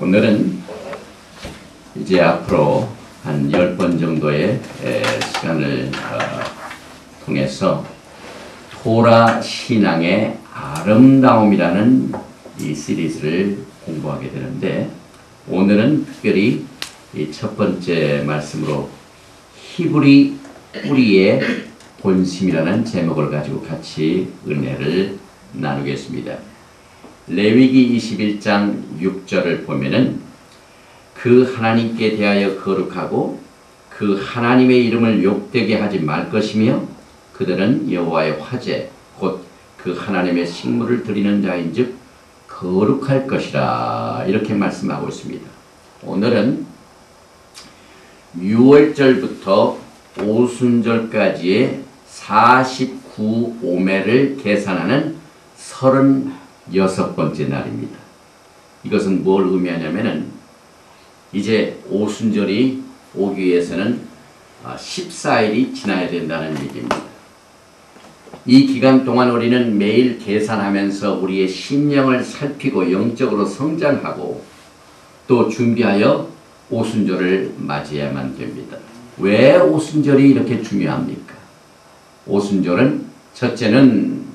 오늘은 이제 앞으로 한 10번 정도의 시간을 통해서 토라 신앙의 아름다움이라는 이 시리즈를 공부하게 되는데, 오늘은 특별히 이 첫 번째 말씀으로 히브리 뿌리의 본심이라는 제목을 가지고 같이 은혜를 나누겠습니다. 레위기 21장 6절을 보면은 그 하나님께 대하여 거룩하고 그 하나님의 이름을 욕되게 하지 말 것이며 그들은 여호와의 화제 곧 그 하나님의 식물을 드리는 자인즉 거룩할 것이라, 이렇게 말씀하고 있습니다. 오늘은 6월절부터 오순절까지의 49오매를 계산하는 36번째 날입니다. 이것은 뭘 의미하냐면은 이제 오순절이 오기 위해서는 14일이 지나야 된다는 얘기입니다. 이 기간 동안 우리는 매일 계산하면서 우리의 심령을 살피고 영적으로 성장하고 또 준비하여 오순절을 맞이해야만 됩니다. 왜 오순절이 이렇게 중요합니까? 오순절은 첫째는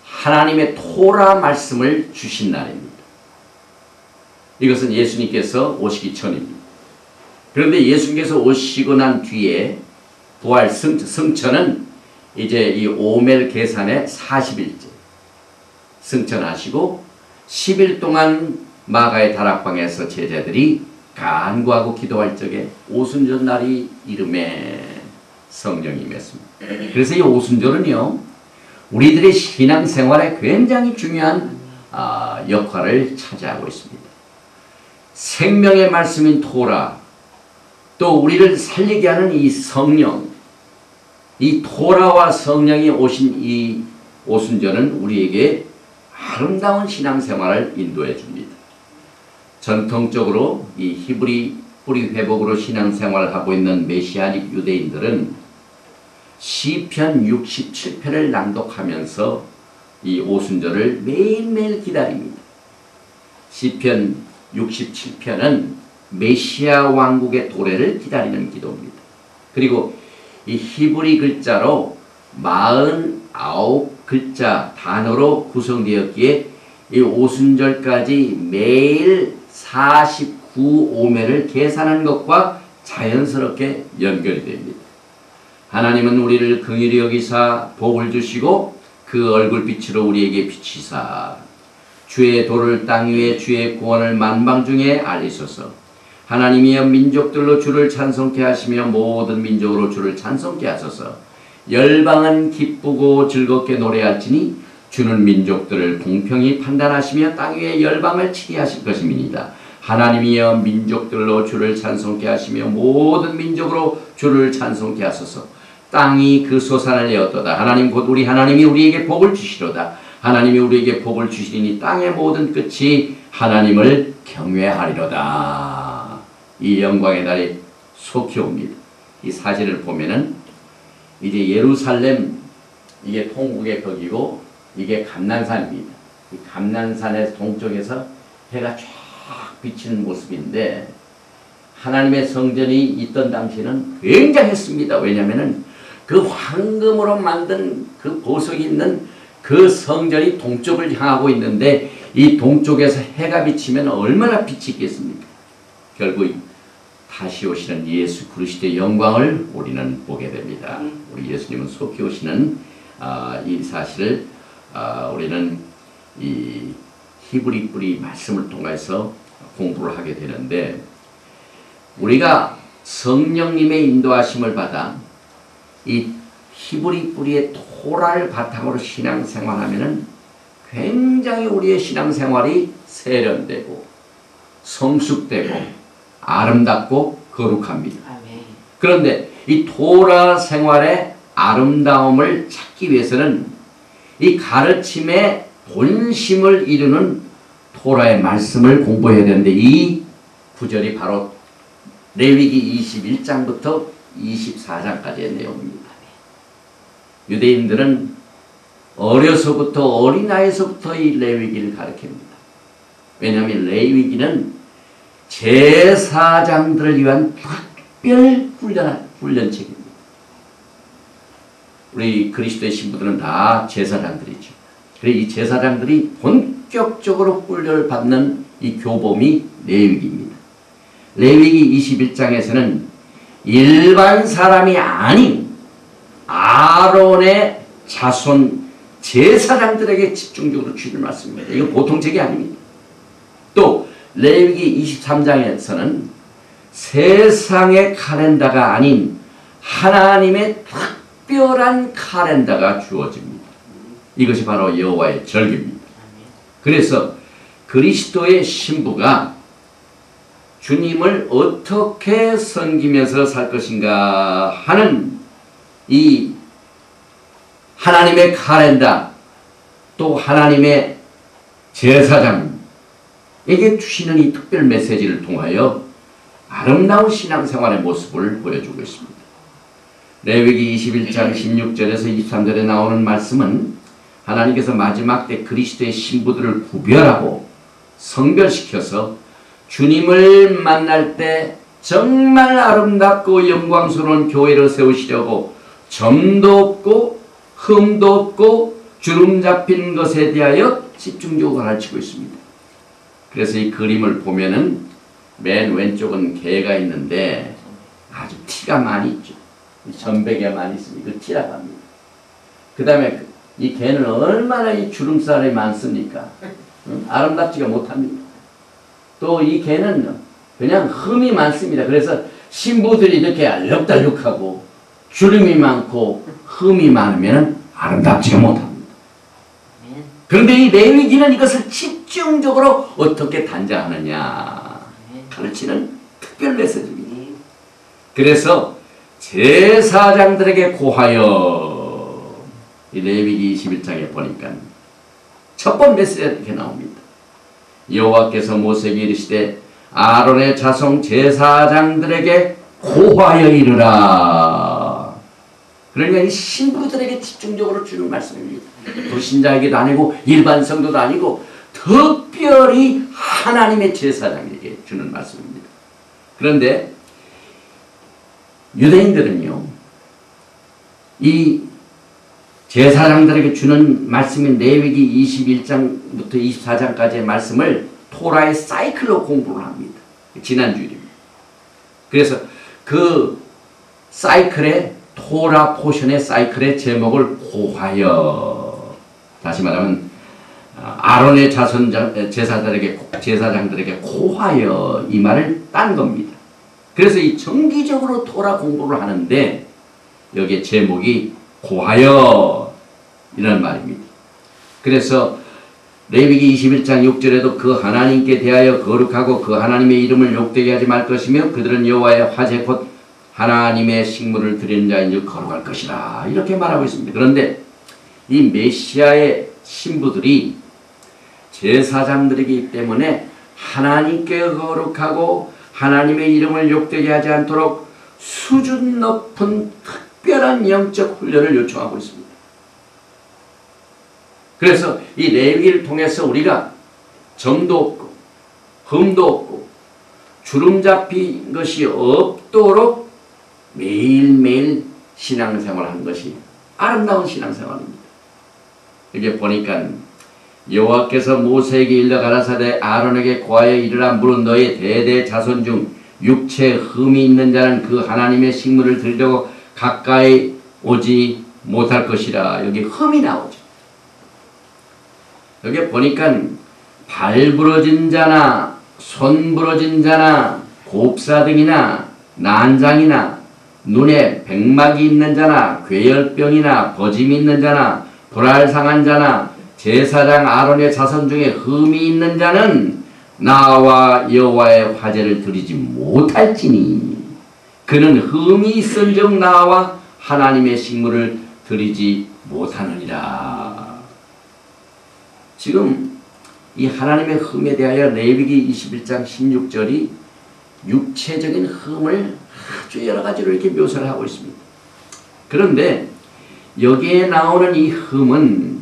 하나님의 토라 말씀을 주신 날입니다. 이것은 예수님께서 오시기 전입니다. 그런데 예수님께서 오시고 난 뒤에 부활 승천은 이제 이 오멜 계산의 40일째 승천하시고 10일 동안 마가의 다락방에서 제자들이 간구하고 기도할 적에 오순절 날이 이름에 성령이 임했습니다. 그래서 이 오순절은요, 우리들의 신앙생활에 굉장히 중요한 역할을 차지하고 있습니다. 생명의 말씀인 토라, 또 우리를 살리게 하는 이 성령, 이 토라와 성령이 오신 이 오순절은 우리에게 아름다운 신앙생활을 인도해 줍니다. 전통적으로 이 히브리 뿌리 회복으로 신앙생활을 하고 있는 메시아닉 유대인들은 시편 67편을 낭독하면서 이 오순절을 매일매일 기다립니다. 시편 67편은 메시아 왕국의 도래를 기다리는 기도입니다. 그리고 이 히브리 글자로 49글자 단어로 구성되었기에 이 오순절까지 매일 49오매를 계산하는 것과 자연스럽게 연결이 됩니다. 하나님은 우리를 긍휼히 여기사 복을 주시고 그 얼굴빛으로 우리에게 비치사 주의 도를 땅 위에 주의 구원을 만방 중에 알리소서. 하나님이여 민족들로 주를 찬송케 하시며 모든 민족으로 주를 찬송케 하소서. 열방은 기쁘고 즐겁게 노래할지니 주는 민족들을 공평히 판단하시며 땅 위에 열방을 치게 하실 것입니다. 하나님이여 민족들로 주를 찬송케 하시며 모든 민족으로 주를 찬송케 하소서. 땅이 그 소산을 내었도다. 하나님 곧 우리 하나님이 우리에게 복을 주시로다. 하나님이 우리에게 복을 주시니 땅의 모든 끝이 하나님을 경외하리로다. 이 영광의 날이 속히 옵니다. 이 사진을 보면은 이제 예루살렘, 이게 통곡의 벽이고 이게 감난산입니다. 이 감난산의 동쪽에서 해가 쫙 비치는 모습인데, 하나님의 성전이 있던 당시에는 굉장했습니다. 왜냐하면은 그 황금으로 만든 그 보석이 있는 그 성전이 동쪽을 향하고 있는데, 이 동쪽에서 해가 비치면 얼마나 빛이 있겠습니까? 결국 다시 오시는 예수 그리스도의 영광을 우리는 보게 됩니다. 우리 예수님은 속히 오시는 이 사실을 우리는 이 히브리 뿌리 말씀을 통해서 공부를 하게 되는데, 우리가 성령님의 인도하심을 받아 이 히브리 뿌리의 토라를 바탕으로 신앙생활하면은 굉장히 우리의 신앙생활이 세련되고 성숙되고 아름답고 거룩합니다. 그런데 이 토라 생활의 아름다움을 찾기 위해서는 이 가르침의 본심을 이루는 토라의 말씀을 공부해야 되는데, 이 구절이 바로 레위기 21장부터 24장까지의 내용입니다. 유대인들은 어려서부터, 어린아이에서부터 이 레위기를 가르칩니다. 왜냐하면 레위기는 제사장들을 위한 특별 훈련책입니다. 우리 그리스도의 신부들은 다 제사장들이죠. 그래서 이 제사장들이 본격적으로 훈련을 받는 이 교범이 레위기입니다. 레위기 21장에서는 일반 사람이 아닌 아론의 자손 제사장들에게 집중적으로 주는 말씀입니다. 이거 보통 책이 아닙니다. 또 레위기 23장에서는 세상의 칼렌더가 아닌 하나님의 특별한 칼렌더가 주어집니다. 이것이 바로 여호와의 절기입니다. 그래서 그리스도의 신부가 주님을 어떻게 섬기면서 살 것인가 하는 이 하나님의 칼렌더, 또 하나님의 제사장에게 주시는 이 특별 메시지를 통하여 아름다운 신앙생활의 모습을 보여주고 있습니다. 레위기 21장 16절에서 23절에 나오는 말씀은 하나님께서 마지막 때 그리스도의 신부들을 구별하고 성별시켜서 주님을 만날 때 정말 아름답고 영광스러운 교회를 세우시려고 점도 없고 흠도 없고 주름 잡힌 것에 대하여 집중적으로 가르치고 있습니다. 그래서 이 그림을 보면은 맨 왼쪽은 개가 있는데 아주 티가 많이 있죠. 전백에 많이 있습니다. 그 티라고 합니다. 그 다음에 이 개는 얼마나 이 주름살이 많습니까? 아름답지가 못합니다. 또 이 개는 그냥 흠이 많습니다. 그래서 신부들이 이렇게 알록달록하고 주름이 많고 흠이 많으면 아름답지가 못합니다. 그런데 이 레위기는 이것을 집중적으로 어떻게 단장하느냐 가르치는 특별 메시지입니다. 그래서 제사장들에게 고하여 이 레위기 21장에 보니까 첫 번째 메시지가 이렇게 나옵니다. 여호와께서 모세에게 이르시되 아론의 자손 제사장들에게 고하여 이르라. 그러니까 이 신부들에게 집중적으로 주는 말씀입니다. 불신자에게도 아니고 일반 성도도 아니고 특별히 하나님의 제사장에게 주는 말씀입니다. 그런데 유대인들은요, 이 제사장들에게 주는 말씀인 레위기 21장부터 24장까지의 말씀을 토라의 사이클로 공부를 합니다. 지난주일입니다. 그래서 그 사이클의 토라 포션의 사이클의 제목을 고하여, 다시 말하면 아론의 자손 제사장들에게 고하여 이 말을 딴 겁니다. 그래서 이 정기적으로 토라 공부를 하는데 여기에 제목이 고하여 이런 말입니다. 그래서 레위기 21장 6절에도 그 하나님께 대하여 거룩하고 그 하나님의 이름을 욕되게 하지 말 것이며 그들은 여호와의 화제 곧 하나님의 식물을 드리는 자인즉 거룩할 것이라 이렇게 말하고 있습니다. 그런데 이 메시아의 신부들이 제사장들이기 때문에 하나님께 거룩하고 하나님의 이름을 욕되게 하지 않도록 수준 높은 특별한 영적 훈련을 요청하고 있습니다. 그래서 이 레위기를 통해서 우리가 점도 없고 흠도 없고 주름 잡힌 것이 없도록 매일매일 신앙생활하는 것이 아름다운 신앙생활입니다. 이게 보니까 여호와께서 모세에게 일러 가라사대 아론에게 고하여 이르라. 물은 너의 대대 자손 중 육체에 흠이 있는 자는 그 하나님의 식물을 드리려고 가까이 오지 못할 것이라. 여기 흠이 나오죠. 여기 보니까 발 부러진 자나 손 부러진 자나 곱사등이나 난장이나 눈에 백막이 있는 자나 괴혈병이나 버짐이 있는 자나 불알상한 자나 제사장 아론의 자손 중에 흠이 있는 자는 나와 여호와의 화제를 드리지 못할지니 그는 흠이 있은즉 나와 하나님의 식물을 드리지 못하느니라. 지금 이 하나님의 흠에 대하여 레위기 21장 16절이 육체적인 흠을 아주 여러 가지로 이렇게 묘사를 하고 있습니다. 그런데 여기에 나오는 이 흠은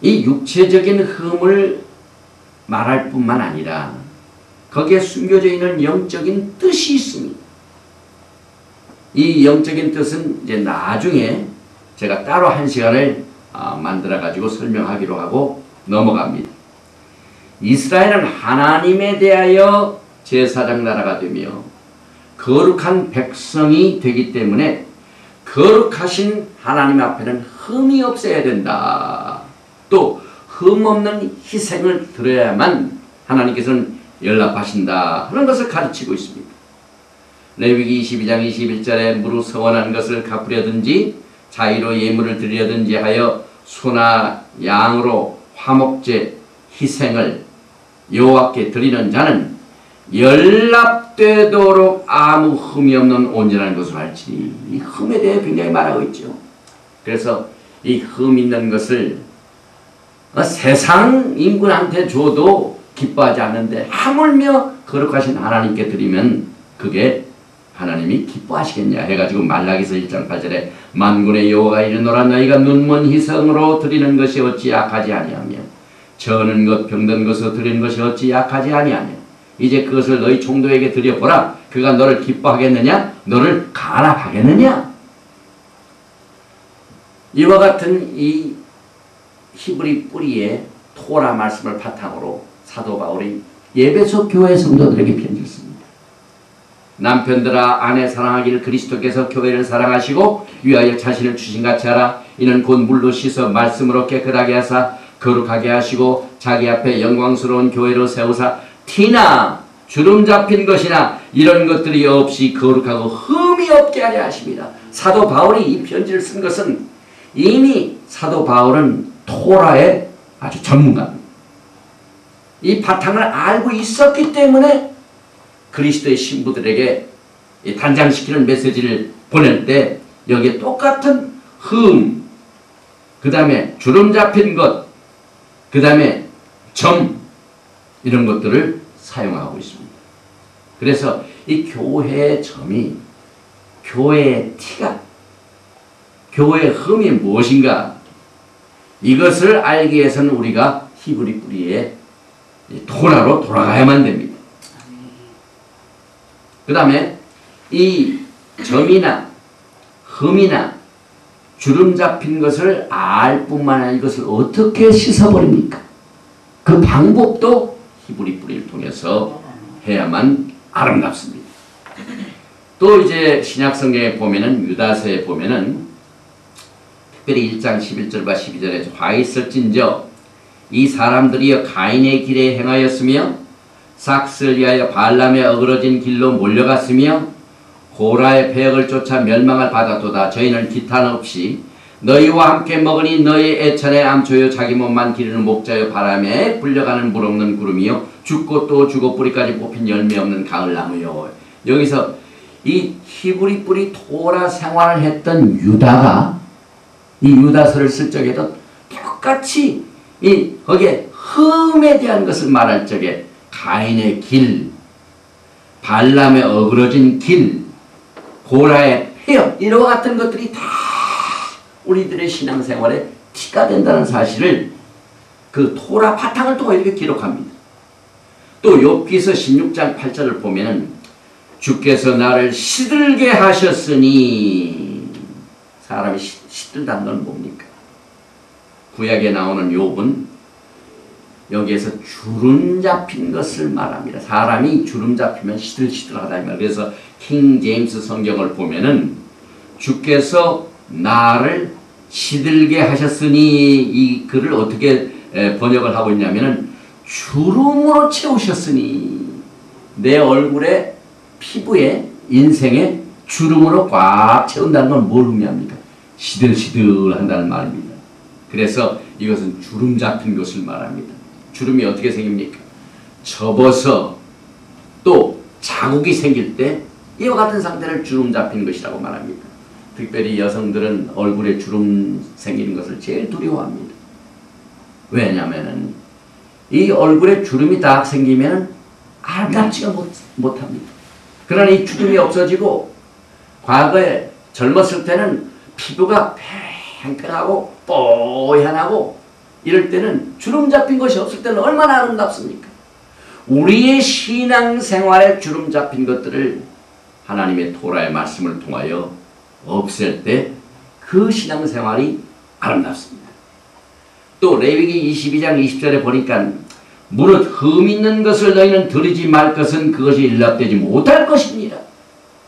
이 육체적인 흠을 말할 뿐만 아니라 거기에 숨겨져 있는 영적인 뜻이 있습니다. 이 영적인 뜻은 이제 나중에 제가 따로 한 시간을 만들어 가지고 설명하기로 하고 넘어갑니다. 이스라엘은 하나님에 대하여 제사장 나라가 되며 거룩한 백성이 되기 때문에 거룩하신 하나님 앞에는 흠이 없어야 된다. 또 흠 없는 희생을 드려야만 하나님께서는 연락하신다 하는 것을 가르치고 있습니다. 레위기 22장 21절에 무릇 서원한 것을 갚으려든지 자의로 예물을 드리려든지 하여 소나 양으로 화목제 희생을 여호와께 드리는 자는 연락되도록 아무 흠이 없는 온전한 것을 할지니, 이 흠에 대해 굉장히 말하고 있죠. 그래서 이 흠 있는 것을 세상 인군한테 줘도 기뻐하지 않는데 하물며 거룩하신 하나님께 드리면 그게 하나님이 기뻐하시겠냐 해가지고 말라기서 1장 8절에 만군의 여호와가 이르노라 너희가 눈먼 희생으로 드리는 것이 어찌 약하지 아니하며 저는 것 병든 것으로 드리는 것이 어찌 약하지 아니하며 이제 그것을 너희 총독에게 드려보라. 그가 너를 기뻐하겠느냐 너를 간합하겠느냐. 이와 같은 이 히브리 뿌리의 토라 말씀을 바탕으로 사도 바울이 에베소 교회 성도들에게 편지를 씁니다. 남편들아 아내 사랑하기를 그리스도께서 교회를 사랑하시고 위하여 자신을 주신 같이 하라. 이는 곧 물로 씻어 말씀으로 깨끗하게 하사 거룩하게 하시고 자기 앞에 영광스러운 교회로 세우사 티나 주름 잡힌 것이나 이런 것들이 없이 거룩하고 흠이 없게 하려 하십니다. 사도 바울이 이 편지를 쓴 것은 이미 사도 바울은 토라의 아주 전문가입니다. 이 바탕을 알고 있었기 때문에 그리스도의 신부들에게 단장시키는 메시지를 보낼 때 여기에 똑같은 흠, 그 다음에 주름 잡힌 것, 그 다음에 점, 이런 것들을 사용하고 있습니다. 그래서 이 교회의 점이, 교회의 티가, 교회의 흠이 무엇인가, 이것을 알기 위해서는 우리가 히브리 뿌리의 토라로 돌아가야만 됩니다. 그 다음에 이 점이나 흠이나 주름 잡힌 것을 알 뿐만 아니라 이것을 어떻게 씻어버립니까? 그 방법도 히브리 뿌리를 통해서 해야만 아름답습니다. 또 이제 신약성경에 보면은 유다서에 보면은 특별히 1장 11절과 12절에 화 있을진저 이 사람들이여 가인의 길에 행하였으며 삭스를 위하여 발람의 어그러진 길로 몰려갔으며 고라의 배역을 쫓아 멸망을 받았도다. 저희는 기탄 없이 너희와 함께 먹으니 너희 애천의 암초요 자기 몸만 기르는 목자요 바람에 불려가는 물 없는 구름이요 죽고 또 죽어 뿌리까지 뽑힌 열매 없는 가을나무요. 여기서 이 히브리 뿌리 토라 생활을 했던 유다가 이 유다서를 쓸 적에도 똑같이 이 거기에 흠에 대한 것을 말할 적에 가인의 길, 발람의 어그러진 길, 고라의 폐역 이와 같은 것들이 다 우리들의 신앙생활에 티가 된다는 사실을 그 토라 바탕을 통해 이렇게 기록합니다. 또 욥기서 16장 8절을 보면은 주께서 나를 시들게 하셨으니, 사람이 시들다는 건 뭡니까? 구약에 나오는 욥은 여기에서 주름 잡힌 것을 말합니다. 사람이 주름 잡히면 시들시들하다 이 말. 그래서 킹 제임스 성경을 보면은 주께서 나를 시들게 하셨으니, 이 글을 어떻게 번역을 하고 있냐면은 주름으로 채우셨으니, 내 얼굴에 피부에 인생에 주름으로 꽉 채운다는 건 뭘 의미합니까? 시들시들한다는 말입니다. 그래서 이것은 주름 잡힌 것을 말합니다. 주름이 어떻게 생깁니까? 접어서 또 자국이 생길 때 이와 같은 상태를 주름 잡힌 것이라고 말합니다. 특별히 여성들은 얼굴에 주름 생기는 것을 제일 두려워합니다. 왜냐하면 이 얼굴에 주름이 딱 생기면 아름답지가 못합니다. 그러나 이 주름이 없어지고, 과거에 젊었을 때는 피부가 팽팽하고 뽀얀하고 이럴 때는 주름 잡힌 것이 없을 때는 얼마나 아름답습니까? 우리의 신앙생활에 주름 잡힌 것들을 하나님의 토라의 말씀을 통하여 없앨 때 그 신앙생활이 아름답습니다. 또 레위기 22장 20절에 보니까 무릇 흠 있는 것을 너희는 드리지 말 것은 그것이 일납되지 못할 것입니다.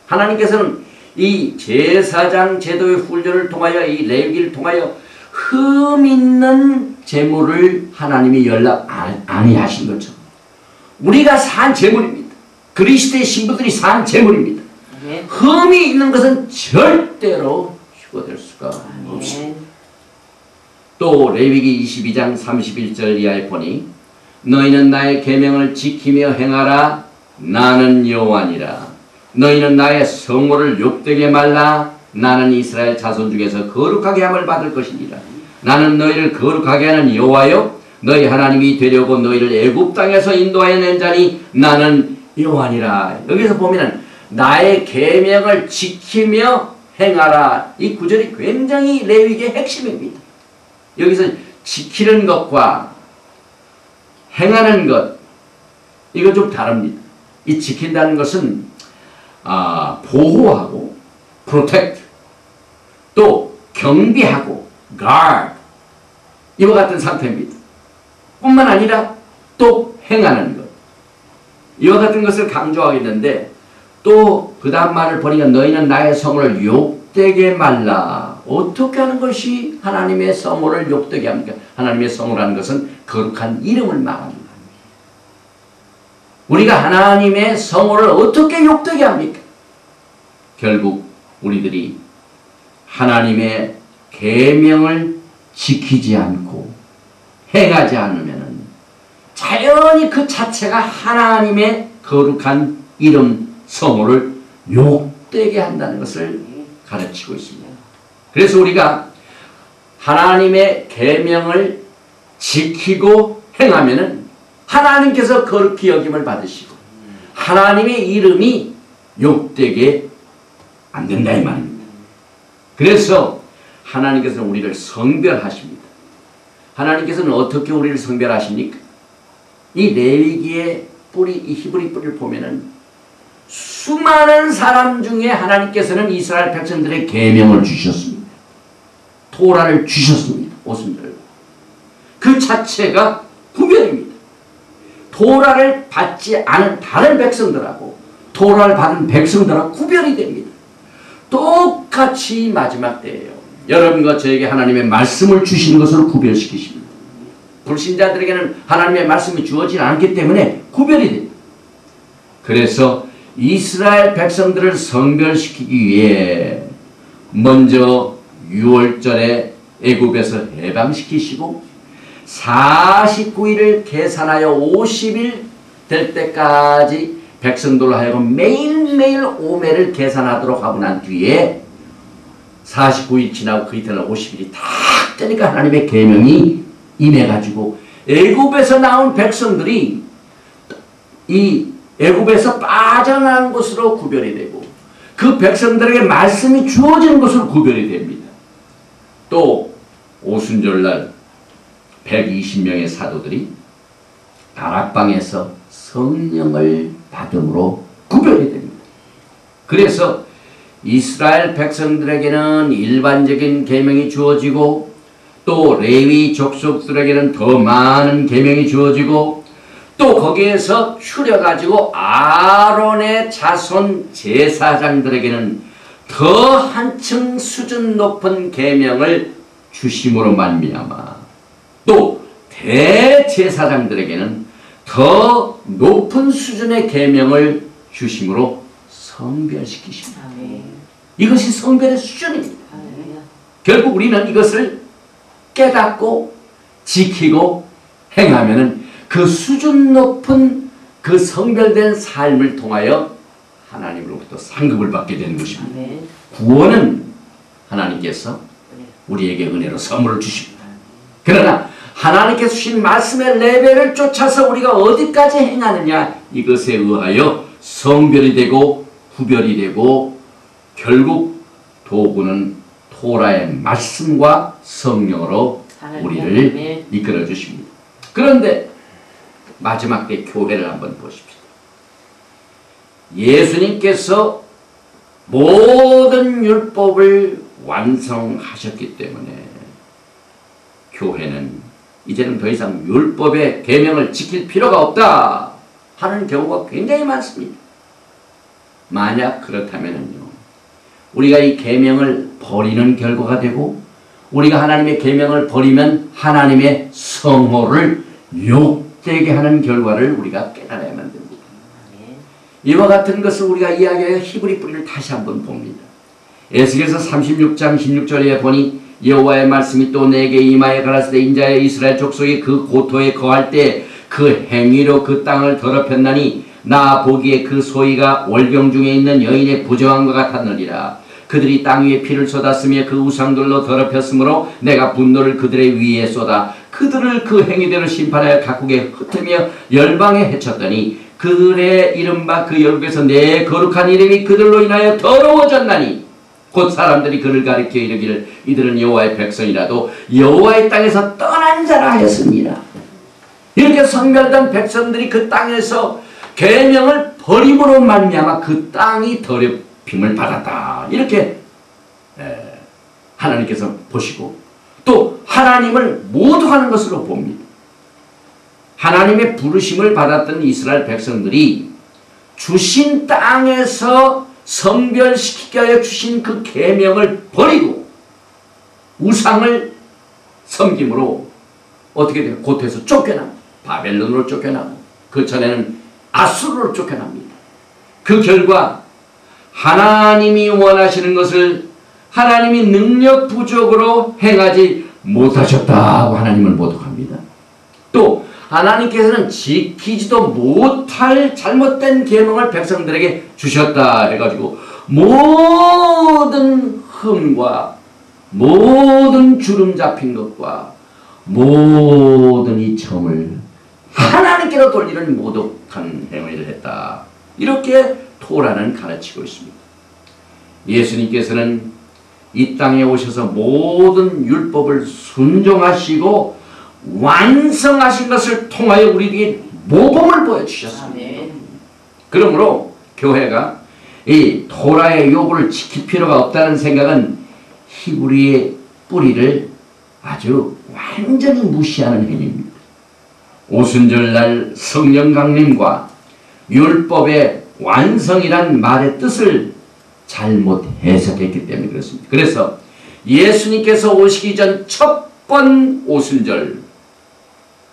하나님께서는 이 제사장 제도의 훈련을 통하여 이 레위기를 통하여 흠 있는 제물을 하나님이 연락 아니하신 것처럼 우리가 산 제물입니다. 그리스도의 신부들이 산 제물입니다. 흠이 있는 것은 절대로 휴거될 수가 없습니다. 또 레위기 22장 31절 이하에 보니 너희는 나의 계명을 지키며 행하라. 나는 여호와니라. 너희는 나의 성호를 욕되게 말라. 나는 이스라엘 자손 중에서 거룩하게 함을 받을 것이니라. 나는 너희를 거룩하게 하는 여호와요 너희 하나님이 되려고 너희를 애굽 땅에서 인도하여 낸 자니 나는 여호와니라. 여기서 보면은 나의 계명을 지키며 행하라. 이 구절이 굉장히 레위기의 핵심입니다. 여기서 지키는 것과 행하는 것 이거 좀 다릅니다. 이 지킨다는 것은 보호하고 protect 또 경비하고 guard 이와 같은 상태입니다. 뿐만 아니라 또 행하는 것 이와 같은 것을 강조하겠는데 또 그 다음 말을 보니까 너희는 나의 성을 욕되게 말라. 어떻게 하는 것이 하나님의 성호를 욕되게 합니까? 하나님의 성호라는 것은 거룩한 이름을 말합니다. 우리가 하나님의 성호를 어떻게 욕되게 합니까? 결국 우리들이 하나님의 계명을 지키지 않고 행하지 않으면 자연히 그 자체가 하나님의 거룩한 이름 성호를 욕되게 한다는 것을 가르치고 있습니다. 그래서 우리가 하나님의 계명을 지키고 행하면은 하나님께서 거룩히 여김을 받으시고 하나님의 이름이 욕되게 안 된다 이 말입니다. 그래서 하나님께서는 우리를 성별하십니다. 하나님께서는 어떻게 우리를 성별하십니까? 이 레위기의 뿌리, 이 히브리 뿌리를 보면은 수많은 사람 중에 하나님께서는 이스라엘 백성들의 계명을 주셨습니다. 토라를 주셨습니다. 오순절. 그 자체가 구별입니다. 토라를 받지 않은 다른 백성들하고 토라를 받은 백성들하고 구별이 됩니다. 똑같이 마지막 때예요. 여러분과 저에게 하나님의 말씀을 주시는 것으로 구별시키십니다. 불신자들에게는 하나님의 말씀이 주어지지 않기 때문에 구별이 됩니다. 그래서 이스라엘 백성들을 성별시키기 위해 먼저 6월절에 애굽에서 해방시키시고 49일을 계산하여 50일 될 때까지 백성들로 하여금 매일매일 오매를 계산하도록 하고 난 뒤에 49일 지나고 그 이튿날 50일이 딱 되니까 하나님의 계명이 임해가지고 애굽에서 나온 백성들이 이 애굽에서 빠져나간 것으로 구별이 되고 그 백성들에게 말씀이 주어지는 것으로 구별이 됩니다. 또 오순절날 120명의 사도들이 다락방에서 성령을 받음으로 구별이 됩니다. 그래서 이스라엘 백성들에게는 일반적인 계명이 주어지고 또 레위 족속들에게는 더 많은 계명이 주어지고 또 거기에서 추려가지고 아론의 자손 제사장들에게는 더 한층 수준 높은 계명을 주심으로 말미암아 또 대제사장들에게는 더 높은 수준의 계명을 주심으로 성별시키십니다. 이것이 성별의 수준입니다. 결국 우리는 이것을 깨닫고 지키고 행하면은 그 수준 높은 그 성별된 삶을 통하여 하나님으로부터 상급을 받게 되는 것입니다. 구원은 하나님께서 우리에게 은혜로 선물을 주십니다. 그러나 하나님께서 주신 말씀의 레벨을 쫓아서 우리가 어디까지 행하느냐 이것에 의하여 성별이 되고 구별이 되고 결국 도구는 토라의 말씀과 성령으로 우리를 이끌어 주십니다. 그런데 마지막 때 교회를 한번 보십시다. 예수님께서 모든 율법을 완성하셨기 때문에 교회는 이제는 더 이상 율법의 계명을 지킬 필요가 없다 하는 경우가 굉장히 많습니다. 만약 그렇다면요, 우리가 이 계명을 버리는 결과가 되고, 우리가 하나님의 계명을 버리면 하나님의 성호를 욕되게 하는 결과를 우리가 깨달아야만 됩니다. 이와 같은 것을 우리가 이야기하여 히브리 뿌리를 다시 한번 봅니다. 에스겔서 36장 16절에 보니 여호와의 말씀이 또 내게 임하여 가라사대 인자의 이스라엘 족속이 그 고토에 거할 때 그 행위로 그 땅을 더럽혔나니 나 보기에 그 소위가 월경 중에 있는 여인의 부정함과 같았느니라. 그들이 땅 위에 피를 쏟았으며 그 우상들로 더럽혔으므로 내가 분노를 그들의 위에 쏟아 그들을 그 행위대로 심판하여 각국에 흩으며 열방에 해쳤더니 그들의 이른바 그 열국에서 내 거룩한 이름이 그들로 인하여 더러워졌나니 곧 사람들이 그를 가리켜 이르기를 이들은 여호와의 백성이라도 여호와의 땅에서 떠난 자라 하였습니다. 이렇게 성별된 백성들이 그 땅에서 계명을 버림으로 말미암아 그 땅이 더럽힘을 받았다. 이렇게 하나님께서 보시고 또 하나님을 모독하는 것으로 봅니다. 하나님의 부르심을 받았던 이스라엘 백성들이 주신 땅에서 성별시키게 하여 주신 그 계명을 버리고 우상을 섬김으로 어떻게 돼요? 고토에서 쫓겨납니다. 바벨론으로 쫓겨나고 그 전에는 아수르로 쫓겨납니다. 그 결과 하나님이 원하시는 것을 하나님이 능력 부족으로 행하지 못하셨다고 하나님을 모독합니다. 또 하나님께서는 지키지도 못할 잘못된 계명을 백성들에게 주셨다 해가지고 모든 흠과 모든 주름 잡힌 것과 모든 이 점을 하나님께로 돌리는 모독한 행위를 했다. 이렇게 토라는 가르치고 있습니다. 예수님께서는 이 땅에 오셔서 모든 율법을 순종하시고 완성하신 것을 통하여 우리에게 모범을 보여주셨습니다. 그러므로 교회가 이 토라의 요구를 지킬 필요가 없다는 생각은 히브리의 뿌리를 아주 완전히 무시하는 행위입니다. 오순절날 성령 강림과 율법의 완성이란 말의 뜻을 잘못 해석했기 때문에 그렇습니다. 그래서 예수님께서 오시기 전 첫 번 오순절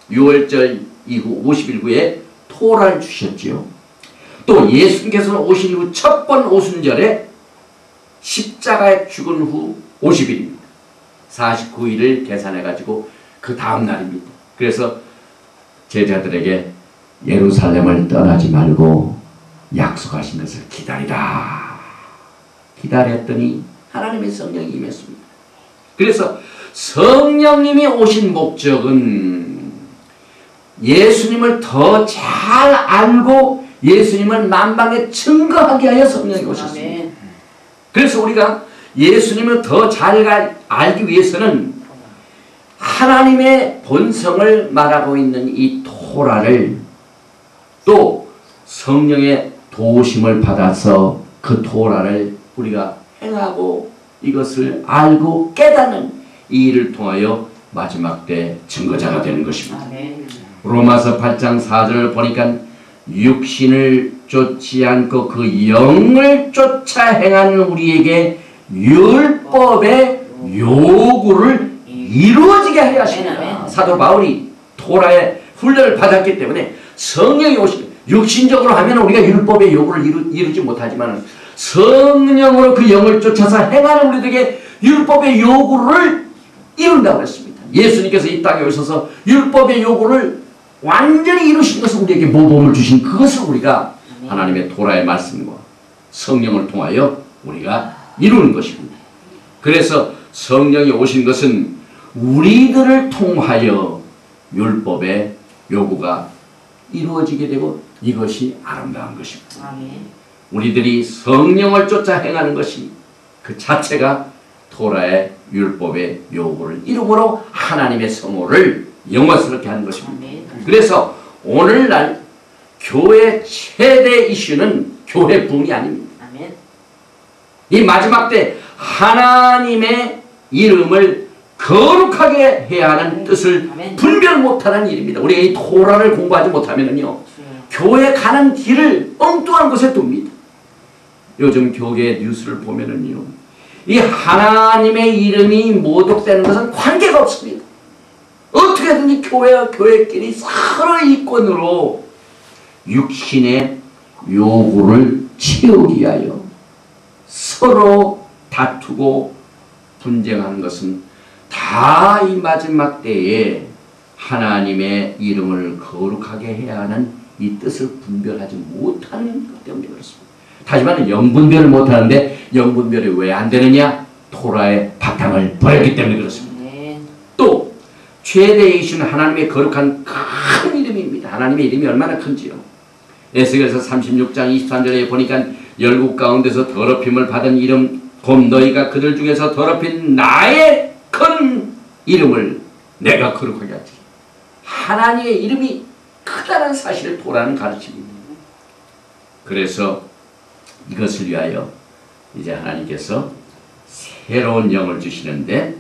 6월절 이후 50일 후에 토라를 주셨지요. 또 예수님께서 오신 이후 첫 번 오순절에 십자가에 죽은 후 50일입니다. 49일을 계산해가지고 그 다음 날입니다. 그래서 제자들에게 예루살렘을 떠나지 말고 약속하신 것을 기다리라. 기다렸더니 하나님의 성령이 임했습니다. 그래서 성령님이 오신 목적은 예수님을 더 잘 알고 예수님을 만방에 증거하게 하여 성령이 오셨습니다. 그래서 우리가 예수님을 더 잘 알기 위해서는 하나님의 본성을 말하고 있는 이 토라를 또 성령의 도우심을 받아서 그 토라를 우리가 행하고 이것을 알고 깨닫는 이 일을 통하여 마지막 때 증거자가 되는 것입니다. 로마서 8장 4절을 보니까 육신을 쫓지 않고 그 영을 쫓아 행하는 우리에게 율법의 요구를 이루어지게 하려 하십니다. 사도 바울이 토라의 훈련을 받았기 때문에 성령이 오시고 육신적으로 하면 우리가 율법의 요구를 이루지 못하지만 성령으로 그 영을 쫓아서 행하는 우리들에게 율법의 요구를 이룬다고 했습니다. 예수님께서 이 땅에 오셔서 율법의 요구를 완전히 이루신 것을 우리에게 모범을 주신 그것을 우리가 하나님의 토라의 말씀과 성령을 통하여 우리가 이루는 것입니다. 그래서 성령이 오신 것은 우리들을 통하여 율법의 요구가 이루어지게 되고 이것이 아름다운 것입니다. 우리들이 성령을 쫓아 행하는 것이 그 자체가 토라의 율법의 요구를 이루므로 하나님의 성호를 영광스럽게 하는 것입니다. 그래서 오늘날 교회 최대 이슈는 교회 부흥이 아닙니다. 이 마지막 때 하나님의 이름을 거룩하게 해야 하는 뜻을 분별 못하는 일입니다. 우리가 이 토라를 공부하지 못하면요, 교회 가는 길을 엉뚱한 곳에 둡니다. 요즘 교계 뉴스를 보면은요, 이 하나님의 이름이 모독되는 것은 관계가 없습니다. 어떻게든지 교회와 교회끼리 서로 이권으로 육신의 요구를 채우기 위하여 서로 다투고 분쟁하는 것은 다 이 마지막 때에 하나님의 이름을 거룩하게 해야 하는 이 뜻을 분별하지 못하는 것 때문에 그렇습니다. 하지만 영분별을 못하는데 영분별이 왜 안 되느냐? 토라의 바탕을 버렸기 때문에 그렇습니다. 또 최대 이슈는 하나님의 거룩한 큰 이름입니다. 하나님의 이름이 얼마나 큰지요. 에스겔서 36장 23절에 보니까 열국 가운데서 더럽힘을 받은 이름 곧 너희가 그들 중에서 더럽힌 나의 큰 이름을 내가 거룩하게 하지. 하나님의 이름이 크다는 사실을 토라는 가르칩니다. 그래서 이것을 위하여 이제 하나님께서 새로운 영을 주시는데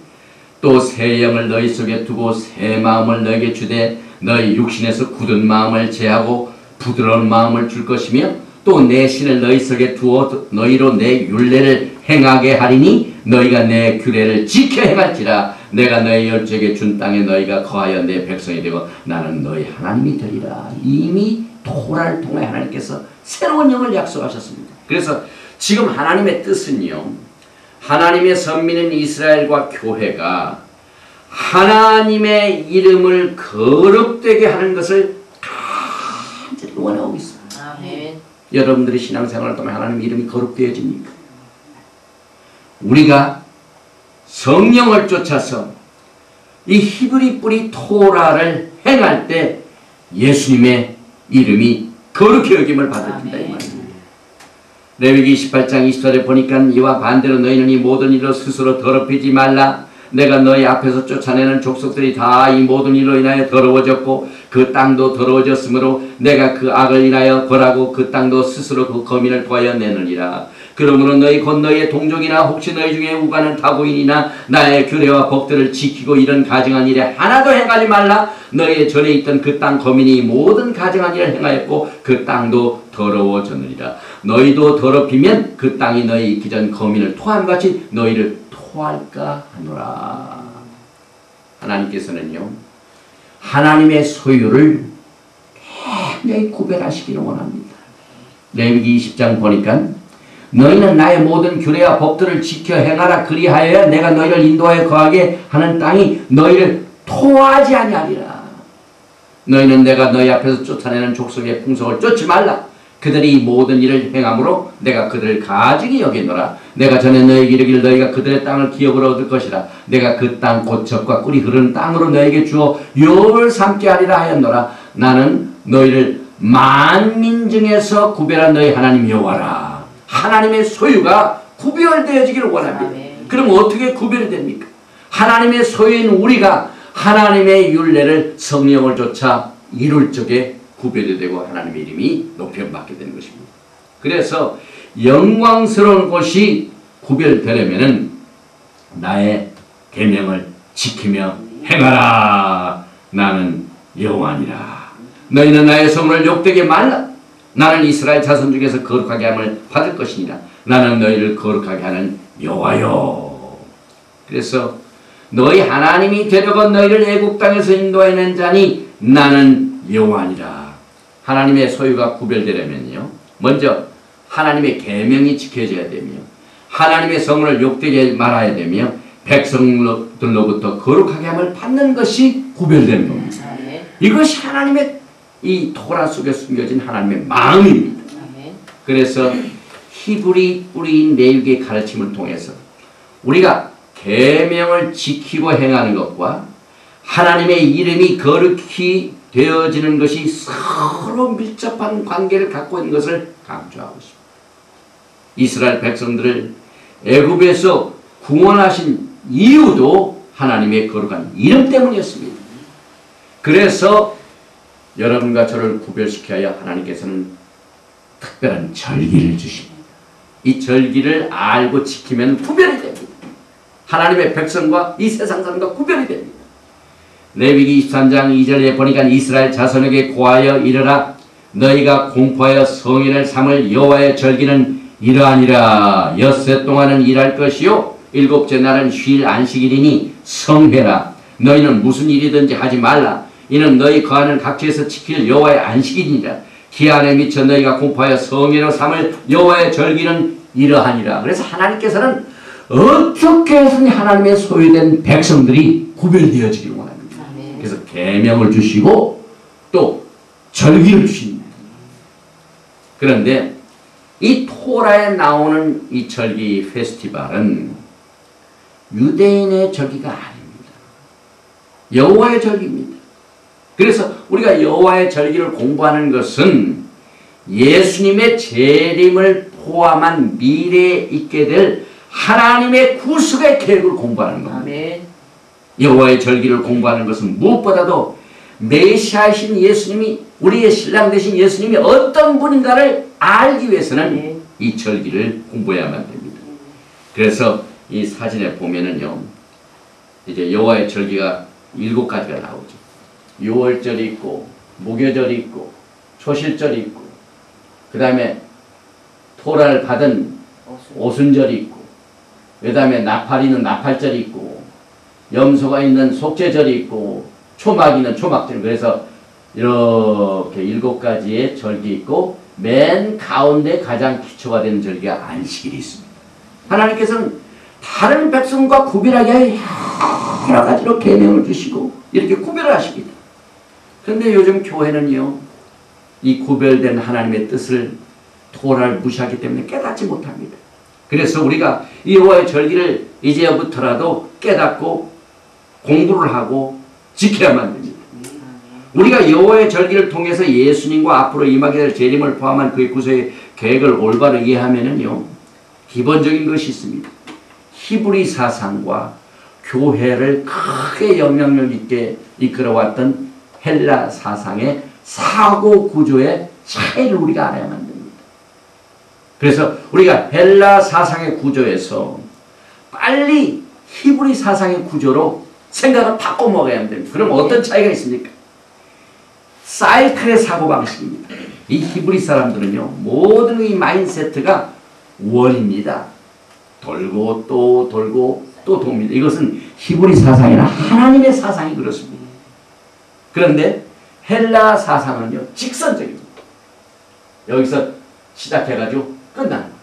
또 새 영을 너희 속에 두고 새 마음을 너희에게 주되 너희 육신에서 굳은 마음을 제하고 부드러운 마음을 줄 것이며 또 내 신을 너희 속에 두어 너희로 내 율례를 행하게 하리니 너희가 내 규례를 지켜 행할지라. 내가 너희 열조에게 준 땅에 너희가 거하여 내 백성이 되고 나는 너희 하나님이 되리라. 이미 토라를 통해 하나님께서 새로운 영을 약속하셨습니다. 그래서 지금 하나님의 뜻은요, 하나님의 선민인 이스라엘과 교회가 하나님의 이름을 거룩되게 하는 것을 간절히 원하고 있습니다. 아멘. 여러분들이 신앙생활을 통해 하나님의 이름이 거룩되어집니까? 우리가 성령을 쫓아서 이 히브리 뿌리 토라를 행할 때 예수님의 이름이 거룩히 여김을 받아준다 이 말입니다. 레위기 28장 24절에 보니까 이와 반대로 너희는 이 모든 일로 스스로 더럽히지 말라. 내가 너희 앞에서 쫓아내는 족속들이 다 이 모든 일로 인하여 더러워졌고 그 땅도 더러워졌으므로 내가 그 악을 인하여 벌하고 그 땅도 스스로 그 거민을 토하여 내느니라. 그러므로 너희 곧 너희의 동족이나 혹시 너희 중에 우가는 타고인이나 나의 규례와 법들을 지키고 이런 가증한 일에 하나도 행하지 말라. 너희의 전에 있던 그 땅 거민이 모든 가증한 일을 행하였고 그 땅도 더러워졌느니라. 너희도 더럽히면 그 땅이 너희 있기 전 거민을 토함같이 너희를 토할까 하노라. 하나님께서는요, 하나님의 소유를 굉장히 구별하시기를 원합니다. 레위기 20장 보니까 너희는 나의 모든 규례와 법들을 지켜 행하라. 그리하여야 내가 너희를 인도하여 거하게 하는 땅이 너희를 토하지 아니하리라. 너희는 내가 너희 앞에서 쫓아내는 족속의 풍속을 쫓지 말라. 그들이 모든 일을 행함으로 내가 그들을 가증히 여기노라. 내가 전에 너희에게 이르기를 너희가 그들의 땅을 기업으로 얻을 것이라. 내가 그 땅 곧 젖과 꿀이 흐르는 땅으로 너희에게 주어 유업을 삼게 하리라 하였노라. 나는 너희를 만민 중에서 구별한 너희 하나님 여호와라. 하나님의 소유가 구별되어지기를 원합니다. 그럼 어떻게 구별이 됩니까? 하나님의 소유인 우리가 하나님의 율례를 성령을 쫓아 이룰 적에 구별이 되고 하나님의 이름이 높임받게 되는 것입니다. 그래서 영광스러운 곳이 구별되려면 나의 계명을 지키며 행하라. 나는 여호와니라. 너희는 나의 성을 욕되게 말라. 나는 이스라엘 자손 중에서 거룩하게 함을 받을 것이니라. 나는 너희를 거룩하게 하는 여호와요. 그래서 너희 하나님이 되려고 너희를 애국 땅에서 인도해낸 자니 나는 여호와니라. 하나님의 소유가 구별되려면요, 먼저 하나님의 계명이 지켜져야 되며 하나님의 성을 욕되게 말아야 되며 백성들로부터 거룩하게 함을 받는 것이 구별되는 겁니다. 이것이 하나님의 이 토라 속에 숨겨진 하나님의 마음입니다. 그래서 히브리 뿌리인 레위기의 가르침을 통해서 우리가 계명을 지키고 행하는 것과 하나님의 이름이 거룩히 되어지는 것이 서로 밀접한 관계를 갖고 있는 것을 강조하고 있습니다. 이스라엘 백성들을 애굽에서 구원하신 이유도 하나님의 거룩한 이름 때문이었습니다. 그래서 여러분과 저를 구별시켜야 하나님께서는 특별한 절기를 주십니다. 이 절기를 알고 지키면 구별이 됩니다. 하나님의 백성과 이 세상 사람과 구별이 됩니다. 레위기 23장 2절에 보니까 이스라엘 자손에게 고하여 이르라 너희가 공포하여 성인을 삼을 여호와의 절기는 이러하니라. 엿새 동안은 일할 것이요 일곱째 날은 쉴 안식일이니 성회라. 너희는 무슨 일이든지 하지 말라. 이는 너희 거하는 각지에서 지킬 여호와의 안식일이니라. 기한에 미쳐 너희가 공포하여 성회로 삼을 여호와의 절기는 이러하니라. 그래서 하나님께서는 어떻게 해서든 하나님의 소유된 백성들이 구별되어지기를 원합니다. 그래서 계명을 주시고 또 절기를 주십니다. 그런데 이 토라에 나오는 이 절기 페스티벌은 유대인의 절기가 아닙니다. 여호와의 절기입니다. 그래서 우리가 여호와의 절기를 공부하는 것은 예수님의 재림을 포함한 미래에 있게 될 하나님의 구속의 계획을 공부하는 겁니다. 아멘. 여호와의 절기를 공부하는 것은 무엇보다도 메시아이신 예수님이 우리의 신랑 되신 예수님이 어떤 분인가를 알기 위해서는 이 절기를 공부해야만 됩니다. 그래서 이 사진에 보면은요, 이제 여호와의 절기가 7가지가 나오죠. 유월절이 있고, 무교절이 있고, 초실절이 있고, 그 다음에 토라를 받은 오순절이 있고, 그 다음에 나팔이는 나팔절이 있고, 염소가 있는 속죄절이 있고, 초막이 있는 초막절. 그래서 이렇게 7가지의 절기 있고, 맨 가운데 가장 기초가 되는 절기가 안식일이 있습니다. 하나님께서는 다른 백성과 구별하게 여러 가지로 계명을 주시고 이렇게 구별을 하십니다. 그런데 요즘 교회는요, 이 구별된 하나님의 뜻을 토라를 무시하기 때문에 깨닫지 못합니다. 그래서 우리가 이 여호와의 절기를 이제부터라도 깨닫고 공부를 하고 지켜야만 됩니다. 우리가 여호와의 절기를 통해서 예수님과 앞으로 임하게 될 재림을 포함한 그의 구속의 계획을 올바로 이해하면은요, 기본적인 것이 있습니다. 히브리 사상과 교회를 크게 영향력 있게 이끌어왔던 헬라 사상의 사고 구조의 차이를 우리가 알아야만 됩니다. 그래서 우리가 헬라 사상의 구조에서 빨리 히브리 사상의 구조로 생각을 바꿔 먹어야 됩니다. 그럼 어떤 차이가 있습니까? 사이클의 사고방식입니다. 이 히브리 사람들은요, 모든 이 마인세트가 원입니다. 돌고 또 돌고 또 돕니다. 이것은 히브리 사상이나 하나님의 사상이 그렇습니다. 그런데 헬라 사상은요, 직선적입니다. 여기서 시작해가지고 끝나는 거예요.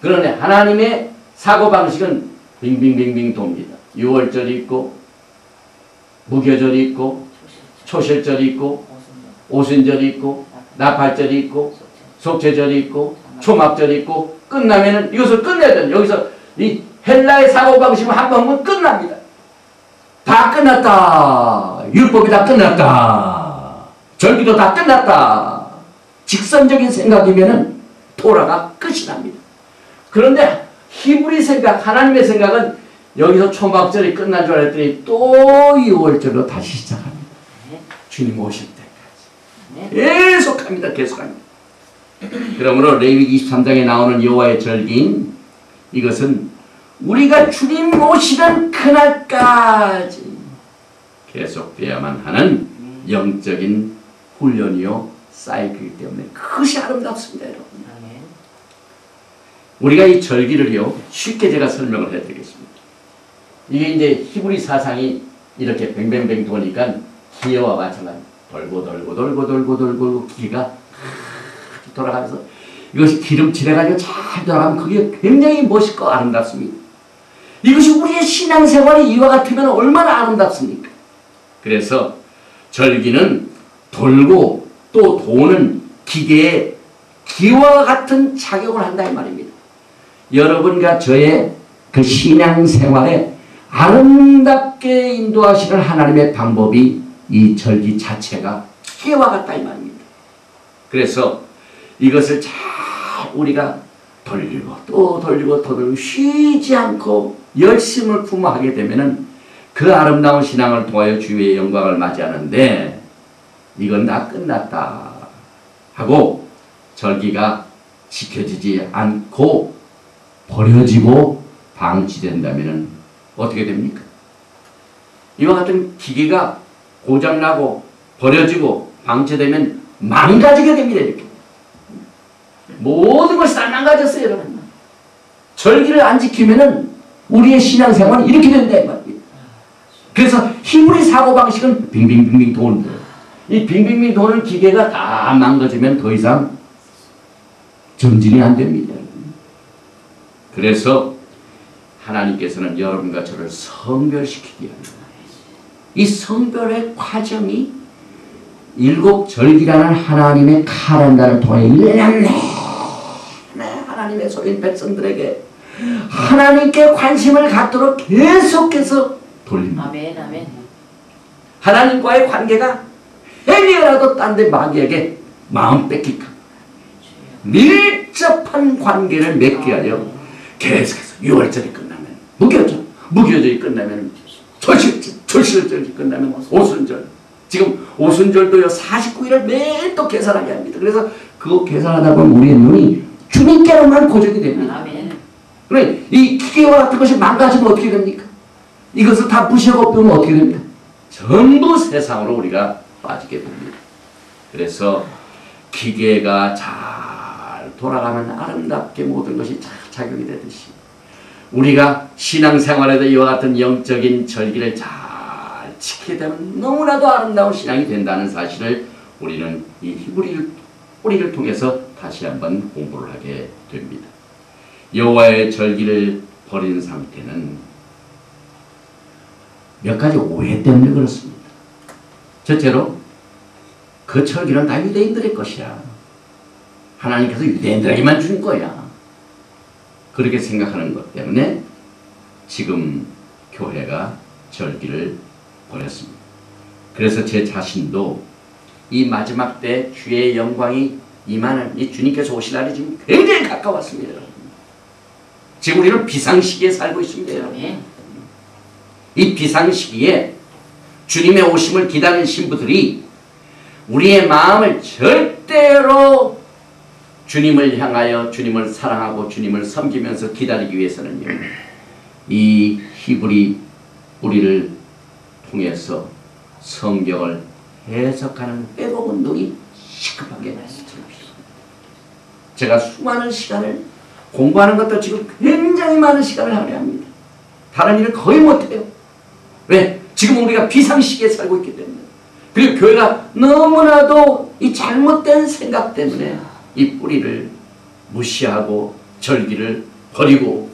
그런데 하나님의 사고방식은 빙빙빙빙 돕니다. 유월절이 있고, 무교절이 있고, 초실절이 있고, 오순절이 있고, 나팔절이 있고, 속죄절이 있고, 초막절이 있고, 끝나면은 이것을 끝내야 돼요. 여기서 이 헬라의 사고방식은 한 번 하면 끝납니다. 다 끝났다. 율법이 다 끝났다. 절기도 다 끝났다. 직선적인 생각이면은 토라가 끝이 납니다. 그런데 히브리 생각, 하나님의 생각은 여기서 초막절이 끝난 줄 알았더니 또 2월절로 다시 시작합니다. 주님 오실 때까지. 계속합니다. 계속합니다. 그러므로 레위기 23장에 나오는 여호와의 절기인 이것은 우리가 주님 오시는 그날까지 계속되어야만 하는 영적인 훈련이요 사이클이기 때문에 그것이 아름답습니다. 여러분. 우리가 이 절기를요 쉽게 제가 설명을 해드리겠습니다. 이게 이제 히브리 사상이 이렇게 뱅뱅뱅 도니까 기계와 마찬가지 돌고 기계가 돌아가면서 이것이 기름칠해가지고 잘 돌아가면 그게 굉장히 멋있고 아름답습니다. 이것이 우리의 신앙생활이 이와 같으면 얼마나 아름답습니까? 그래서 절기는 돌고 또 도는 기계에 기와 같은 작용을 한다 이 말입니다. 여러분과 저의 그 신앙생활에 아름답게 인도하시는 하나님의 방법이 이 절기 자체가 기와 같다 이 말입니다. 그래서 이것을 잘 우리가 돌리고 또 돌리고 또 돌리고 쉬지 않고 열심을 품어하게 되면은 그 아름다운 신앙을 통하여 주의 영광을 맞이하는데 이건 다 끝났다 하고 절기가 지켜지지 않고 버려지고 방치된다면 어떻게 됩니까? 이와 같은 기계가 고장나고 버려지고 방치되면 망가지게 됩니다. 이렇게 모든 것이 다 망가졌어요. 여러분. 절기를 안 지키면은 우리의 신앙생활은 이렇게 된다 이 말이에요. 그래서 히브리 사고방식은 빙빙빙빙 도는 거예요. 이 빙빙빙 도는 기계가 다 망가지면 더 이상 정진이 안 됩니다. 그래서 하나님께서는 여러분과 저를 성별시키기 합니다. 이 성별의 과정이 일곱 절기라는 하나님의 카렌다를 통해 1년 내내 하나님의 소인 백성들에게 하나님께 관심을 갖도록 계속해서 돌립니다. 아멘, 아멘. 하나님과의 관계가 행여라도 딴 데 마귀에게 마음 뺏길까 밀접한 관계를 맺게 하려 계속해서 6월절이 끝나면 무교절이 끝나면 절실절이 끝나면 오순절, 지금 오순절도요 49일을 매일 또 계산하게 합니다. 그래서 그거 계산하다 보면 우리의 눈이 주님께로만 고정이 됩니다. 아멘. 그래 이 기계와 같은 것이 망가지면 어떻게 됩니까? 이것을 다 무시하고 빼면 어떻게 됩니까? 전부 세상으로 우리가 빠지게 됩니다. 그래서 기계가 잘 돌아가면 아름답게 모든 것이 잘 작용이 되듯이 우리가 신앙생활에도 이와 같은 영적인 절기를 잘 지키게 되면 너무나도 아름다운 신앙이 된다는 사실을 우리는 이 히브리 뿌리를 통해서 다시 한번 공부를 하게 됩니다. 여호와의 절기를 버린 상태는 몇 가지 오해 때문에 그렇습니다. 첫째로 그 절기는 다 유대인들의 것이야. 하나님께서 유대인들에게만 준 거야. 그렇게 생각하는 것 때문에 지금 교회가 절기를 버렸습니다. 그래서 제 자신도 이 마지막 때 주의 영광이 임하는 이 주님께서 오실 날이 지금 굉장히 가까웠습니다. 지금 우리는 비상시기에 살고 있습니다. 여러분. 이 비상시기에 주님의 오심을 기다리는 신부들이 우리의 마음을 절대로 주님을 향하여 주님을 사랑하고 주님을 섬기면서 기다리기 위해서는요. 이 히브리 뿌리를 통해서 성경을 해석하는 회복 운동이 시급하게 필요합니다. 제가 수많은 시간을 공부하는 것도 지금 굉장히 많은 시간을 할애합니다. 다른 일을 거의 못해요. 왜? 지금 우리가 비상시기에 살고 있기 때문에. 그리고 교회가 너무나도 이 잘못된 생각 때문에 이 뿌리를 무시하고 절기를 버리고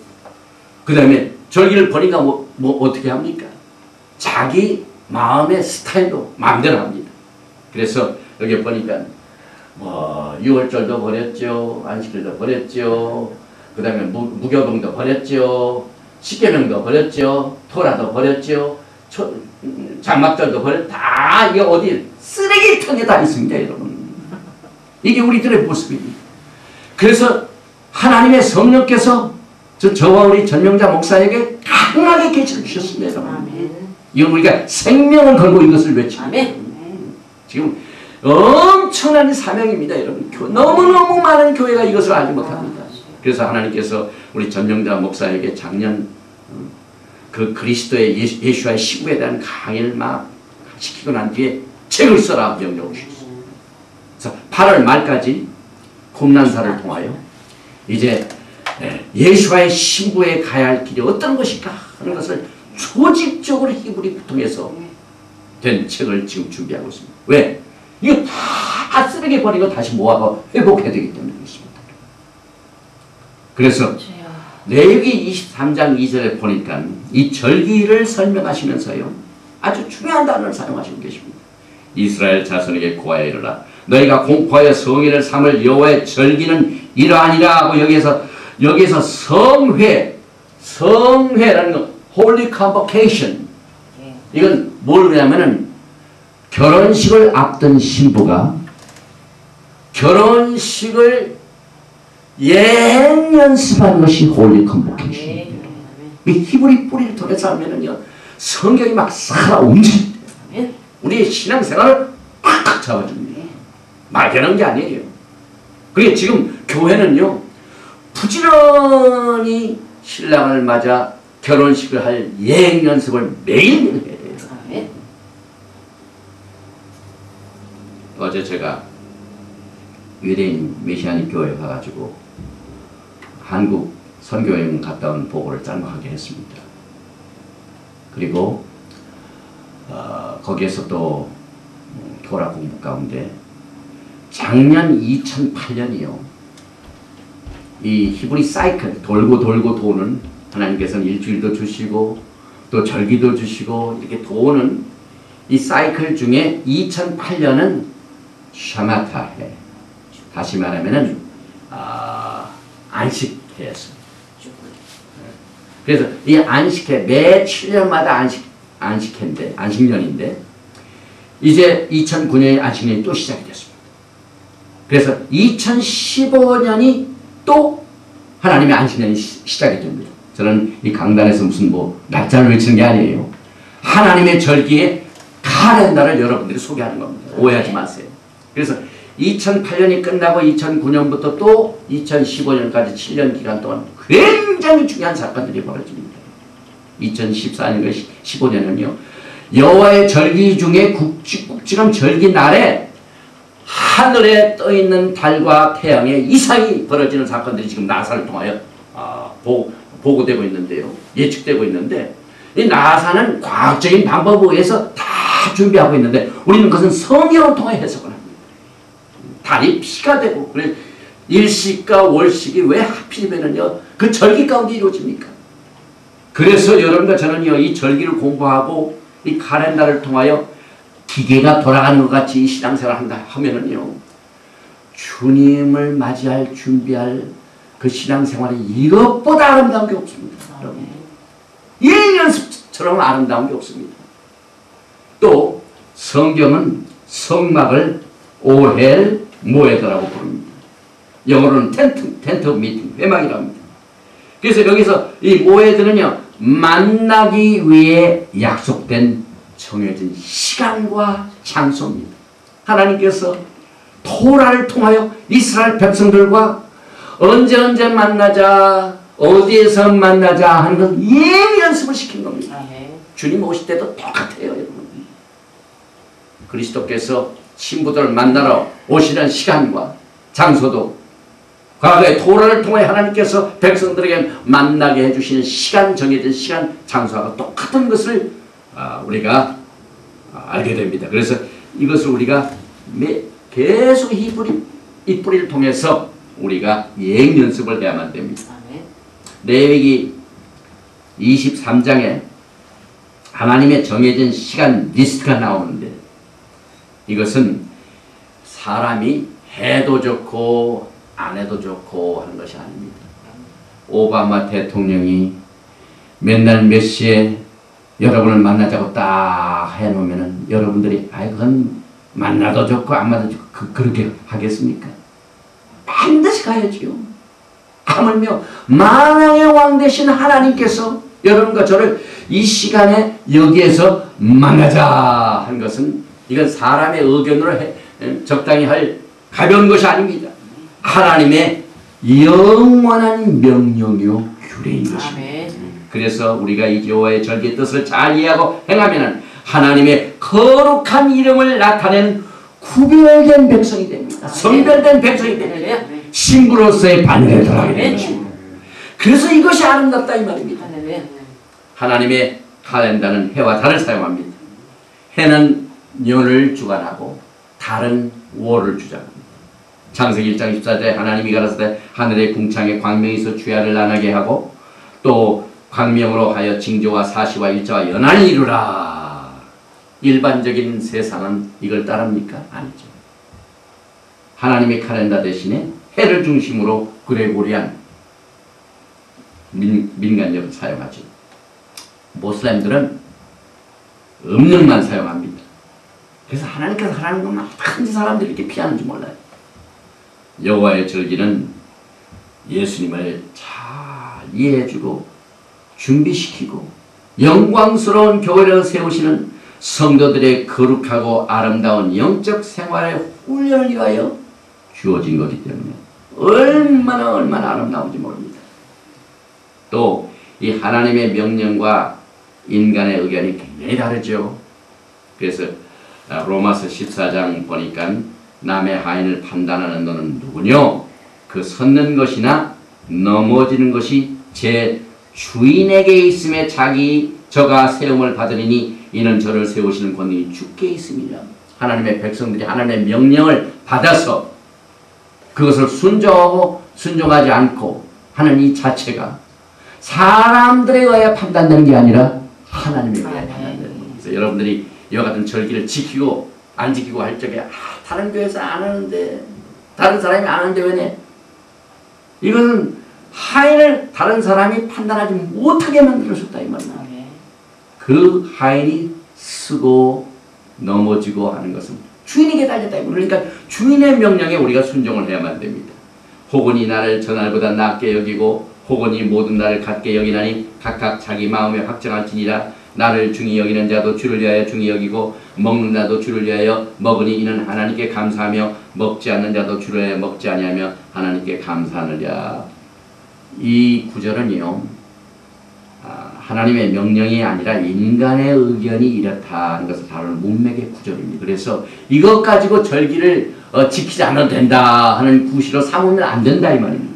그 다음에 절기를 버리니까 뭐 어떻게 합니까? 자기 마음의 스타일로 마음대로 합니다. 그래서 여기 보니까 뭐 6월절도 버렸죠. 안식일도 버렸죠. 그 다음에 무교병도 버렸죠. 십계명도 버렸죠. 토라도 버렸죠. 장막절도 버렸죠. 다 이게 어디 쓰레기통에 다 있습니다. 여러분. 이게 우리들의 모습입니다. 그래서 하나님의 성령께서 저와 우리 전명자 목사에게 강하게 계시를 주셨습니다. 여러분. 이건 우리가 생명을 걸고 이것을 외칩니다. 지금 엄청난 사명입니다. 여러분. 너무너무 많은 교회가 이것을 알지 못합니다. 그래서 하나님께서 우리 전명자 목사에게 작년 그 그리스도의 예수와의 시국에 대한 강의를 막 시키고 난 뒤에 책을 써라 명령을 주셨어요. 그래서 8월 말까지 kum난사를 통하여 이제 예수와의 신부에 가야 할 길이 어떤 것일까 하는 것을 조직적으로 히브리 통해서 된 책을 지금 준비하고 있습니다. 왜? 이거 다 쓰레기 버리고 다시 모아서 회복해야 되기 때문에 그렇습니다. 그래서 레위기 23장 2절에 보니까 이 절기를 설명하시면서요 아주 중요한 단어를 사용하시고 계십니다. 이스라엘 자손에게 고하여 이르라 너희가 공포하여 성회를 삼을 여호와의 절기는 이러하니라 하고 여기에서 성회라는 거 Holy Convocation 이건 뭐냐면은 결혼식을 앞둔 신부가 결혼식을 예행 연습하는 것이 Holy Convocation. 이 히브리 뿌리를 통해서 하면은요 성경이 막 살아 움직일 때 우리의 신앙생활을 팍 잡아줍니다. 막연한 게 아니에요. 그게 지금 교회는요, 부지런히 신랑을 맞아 결혼식을 할 예행 연습을 매일매일 해야 돼요. 어제 제가 유대인 메시아닉 교회에 가가지고 한국 선교여행 갔다 온 보고를 짤막하게 했습니다. 그리고 거기에서 또 토라 공부 가운데 작년 2008년이요. 이 히브리 사이클 돌고 도는 하나님께서는 일주일도 주시고 또 절기도 주시고 이렇게 도는 이 사이클 중에 2008년은 샤마타 해. 다시 말하면은 안식해였습니다. 그래서 이 안식해 매 7년마다 안식해인데 안식년인데 이제 2009년에 안식년이 또 시작이 됐습니다. 그래서 2015년이 또 하나님의 안식년이 시작이 됩니다. 저는 이 강단에서 무슨 날짜를 외치는 게 아니에요. 하나님의 절기의 칼렌더를 여러분들이 소개하는 겁니다. 오해하지 마세요. 그래서 2008년이 끝나고 2009년부터 또 2015년까지 7년 기간 동안 굉장히 중요한 사건들이 벌어집니다. 2014년과 15년은요. 여호와의 절기 중에 굵직굵직한 절기 날에 하늘에 떠있는 달과 태양의 이상이 벌어지는 사건들이 지금 나사를 통하여 보고되고 있는데요. 예측되고 있는데 이 나사는 과학적인 방법에 의해서 다 준비하고 있는데 우리는 그것은 성경을 통해 해석을 합니다. 달이 피가 되고 그래 일식과 월식이 왜 하필이면은요 그 절기 가운데 이루어집니까? 그래서 여러분과 저는요 이 절기를 공부하고 이 카렌다를 통하여 기계가 돌아가는 것 같이 이 신앙생활을 한다 하면은요 주님을 맞이할 준비할 그 신앙생활이 이것보다 아름다운 게 없습니다. 여러분. 이 연습처럼 아름다운 게 없습니다. 또 성경은 성막을 오헬 모에드라고 부릅니다. 영어로는 텐트 미팅, 회막이라고 합니다. 그래서 여기서 이 모에드는요 만나기 위해 약속된 정해진 시간과 장소입니다. 하나님께서 토라를 통하여 이스라엘 백성들과 언제 만나자, 어디에서 만나자 하는 건 예의 연습을 시킨 겁니다. 주님 오실 때도 똑같아요, 여러분. 그리스도께서 신부들을 만나러 오시는 시간과 장소도 과거에 토라를 통해 하나님께서 백성들에게 만나게 해주시는 시간, 정해진 시간, 장소와 똑같은 것을 우리가 알게 됩니다. 그래서 이것을 우리가 계속 이 뿌리를 통해서 우리가 예행 연습을 해야만 됩니다. 레위기 23장에 하나님의 정해진 시간 리스트가 나오는데 이것은 사람이 해도 좋고 안 해도 좋고 하는 것이 아닙니다. 오바마 대통령이 맨날 몇 시에 여러분을 만나자고 딱 해놓으면은 여러분들이 그건 만나도 좋고 안 만나도 좋고 그렇게 하겠습니까? 반드시 가야지요. 하물며 만왕의 왕 되신 하나님께서 여러분과 저를 이 시간에 여기에서 만나자 한 것은 이건 사람의 의견으로 적당히 할 가벼운 것이 아닙니다. 하나님의 영원한 명령이요 규례인 것입니다. 그래서 우리가 이 여호와의 절기의 뜻을 잘 이해하고 행하면 하나님의 거룩한 이름을 나타내는 구별된 백성이 됩니다. 성별된 백성이 됩니다. 신부로서의 반열에 들어가게 되는 것입니다. 그래서 이것이 아름답다 이 말입니다. 하나님의 칼렌다는 해와 달을 사용합니다. 해는 년을 주관하고 달은 월을 주장합니다. 창세기 1장 14절에 하나님이 가라사대 하늘의 궁창에 광명에서 주야를 나나게 하고 또 광명으로 하여 징조와 사시와 일자와 연한을 이루라. 일반적인 세상은 이걸 따릅니까? 아니죠. 하나님의 칼렌다 대신에 해를 중심으로 그레고리안 민간력을 사용하죠. 모슬렘들은 음력만 사용합니다. 그래서 하나님께서 하라는 것만 단지 사람들이 이렇게 피하는지 몰라요. 여호와의 절기는 예수님을 잘 이해해주고 준비시키고 영광스러운 교회를 세우시는 성도들의 거룩하고 아름다운 영적 생활의 훈련을 위하여 주어진 거기 때문에 얼마나 아름다운지 모릅니다. 또 이 하나님의 명령과 인간의 의견이 굉장히 다르죠. 그래서 로마서 14장 보니까 남의 하인을 판단하는 너는 누구뇨? 그 섰는 것이나 넘어지는 것이 제 주인에게 있음에 저가 세움을 받으리니 이는 저를 세우시는 권능이 주께 있음이라. 하나님의 백성들이 하나님의 명령을 받아서 그것을 순종하지 않고 하는 이 자체가 사람들에 의해 판단되는 게 아니라 하나님에 의해 판단되는 겁니다. 그래서 여러분들이 이와 같은 절기를 지키고 안 지키고 할 적에 다른 교회에서 안 하는데 다른 사람이 안 하는데 왜네? 이것은 하인을 다른 사람이 판단하지 못하게 만들어줬다 이 말이야. 그 하인이 쓰고 넘어지고 하는 것은 주인에게 달렸다. 그러니까 주인의 명령에 우리가 순종을 해야만 됩니다. 혹은 이 날을 전날보다 낮게 여기고 혹은 이 모든 날을 같게 여기나니 각각 자기 마음에 확정할지니라. 나를 중히 여기는 자도 주를 위하여 중히 여기고 먹는 자도 주를 위하여 먹으니 이는 하나님께 감사하며 먹지 않는 자도 주를 위하여 먹지 아니하며 하나님께 감사하느랴. 이 구절은요, 하나님의 명령이 아니라 인간의 의견이 이렇다는 것을 다루는 문맥의 구절입니다. 그래서 이것 가지고 절기를 지키지 않아도 된다 하는 구시로 삼으면 안 된다 이 말입니다.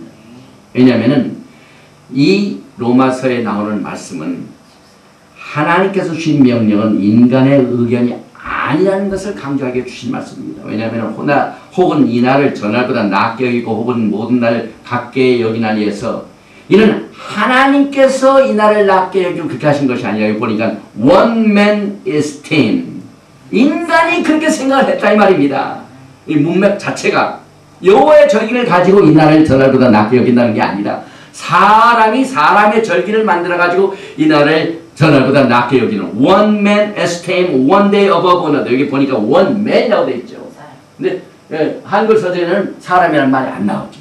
왜냐하면 이 로마서에 나오는 말씀은 하나님께서 주신 명령은 인간의 의견이 아니라는 것을 강조하게 주신 말씀입니다. 왜냐하면 혹은 이 날을 전날보다 낮게 여기고 혹은 모든 날을 같게 여기나니 해서 이는 하나님께서 이 날을 낮게 여기고 그렇게 하신 것이 아니라 여기 보니까 one man is ten. 인간이 그렇게 생각을 했다 이 말입니다. 이 문맥 자체가 여호와의 절기를 가지고 이 날을 전날보다 낮게 여긴다는 게 아니라 사람이 사람의 절기를 만들어 가지고 이 날을 전날보다 낮게 여기는 one man esteem one day above another. 여기 보니까 one man이라고 되어 있죠. 근데 한글 서재에는 사람이라는 말이 안 나오죠.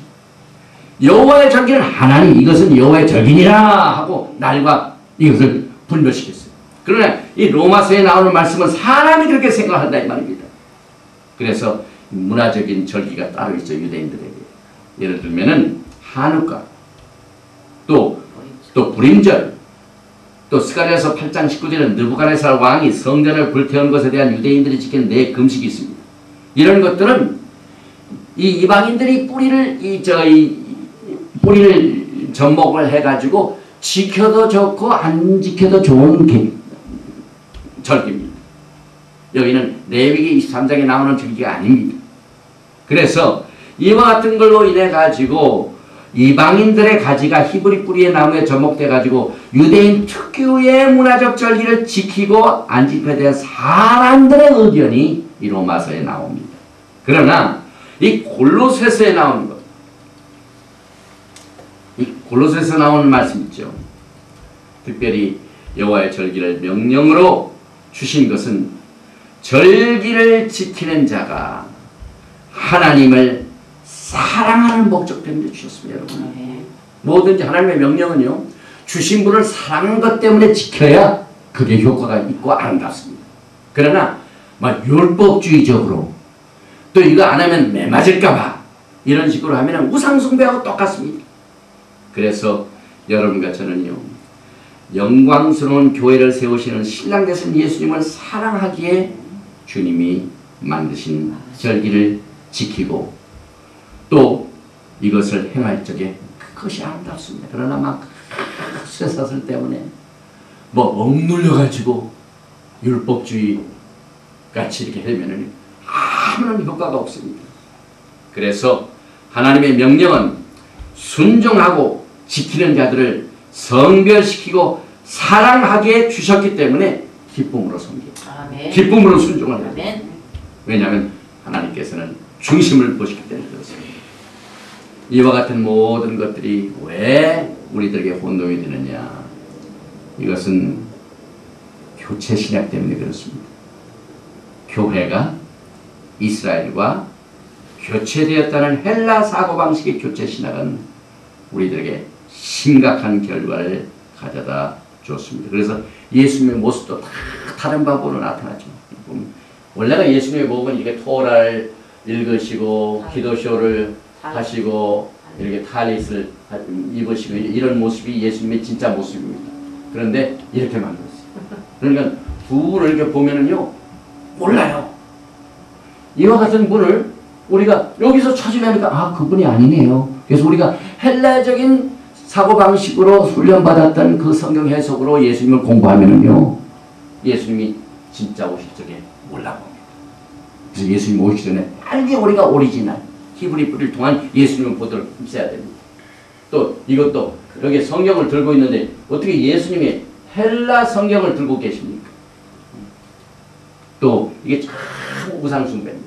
여호와의 절기는 하나님, 이것은 여호와의 절기니라 하고 날과 이것을 분별시켰어요. 그러나 이 로마서에 나오는 말씀은 사람이 그렇게 생각한다 이 말입니다. 그래서 문화적인 절기가 따로 있죠, 유대인들에게. 예를 들면은 한우카, 또 불임절, 또 스가랴서 8장 19절은 느부갓네살 왕이 성전을 불태운 것에 대한 유대인들이 지킨 네 금식이 있습니다. 이런 것들은 이 이방인들이 뿌리를 접목을 해가지고 지켜도 좋고 안 지켜도 좋은 절기입니다. 여기는 레위기 23장에 나오는 절기가 아닙니다. 그래서 이와 같은 걸로 인해 가지고 이방인들의 가지가 히브리 뿌리의 나무에 접목돼 가지고 유대인 특유의 문화적 절기를 지키고 안 지켜야 될 사람들의 의견이 이 로마서에 나옵니다. 그러나 이 골로새서에 나오는 것, 이 골로새서 나오는 말씀 있죠. 특별히 여호와의 절기를 명령으로 주신 것은 절기를 지키는 자가 하나님을 사랑하는 목적 때문에 주셨습니다. 여러분, 뭐든지 하나님의 명령은요, 주신 분을 사랑하는 것 때문에 지켜야 그게 효과가 있고 아름답습니다. 그러나 막 율법주의적으로 또 이거 안 하면 매 맞을까봐 이런 식으로 하면 우상숭배하고 똑같습니다. 그래서 여러분과 저는요, 영광스러운 교회를 세우시는 신랑 되신 예수님을 사랑하기에 주님이 만드신 절기를 지키고 또 이것을 행할 적에 그것이 아름답습니다. 그러나 막 쇠사슬 때문에 뭐 억눌려가지고 율법주의 같이 이렇게 하면은 아무런 효과가 없습니다. 그래서 하나님의 명령은 순종하고 지키는 자들을 성별시키고 사랑하게 주셨기 때문에 기쁨으로 섬깁니다. 기쁨으로 순종을 해요. 왜냐하면 하나님께서는 중심을 보시기 때문에 그렇습니다. 이와 같은 모든 것들이 왜 우리들에게 혼동이 되느냐? 이것은 교체 신약 때문에 그렇습니다. 교회가 이스라엘과 교체되었다는 헬라 사고방식의 교체 신학은 우리들에게 심각한 결과를 가져다 줬습니다. 그래서 예수님의 모습도 다 다른 방법으로 나타나죠. 원래가 예수님의 목은 이렇게 토라를 읽으시고 기도쇼를 하시고 이렇게 탈릿을 입으시고 이런 모습이 예수님의 진짜 모습입니다. 그런데 이렇게 만들었어요. 그러니까 두 분을 이렇게 보면은요 몰라요. 이와 같은 분을 우리가 여기서 찾으려니까 아 그분이 아니네요. 그래서 우리가 헬라적인 사고방식으로 훈련받았던 그 성경 해석으로 예수님을 공부하면은요 예수님이 진짜 오실 적에 몰라봅니다. 그래서 예수님 오시기 전에 빨리 우리가 오리지널 히브리 뿌리를 통한 예수님을 보도록 있어야 됩니다. 또 이것도 여기 성경을 들고 있는데 어떻게 예수님이 헬라 성경을 들고 계십니까? 또 이게 참 우상숭배입니다.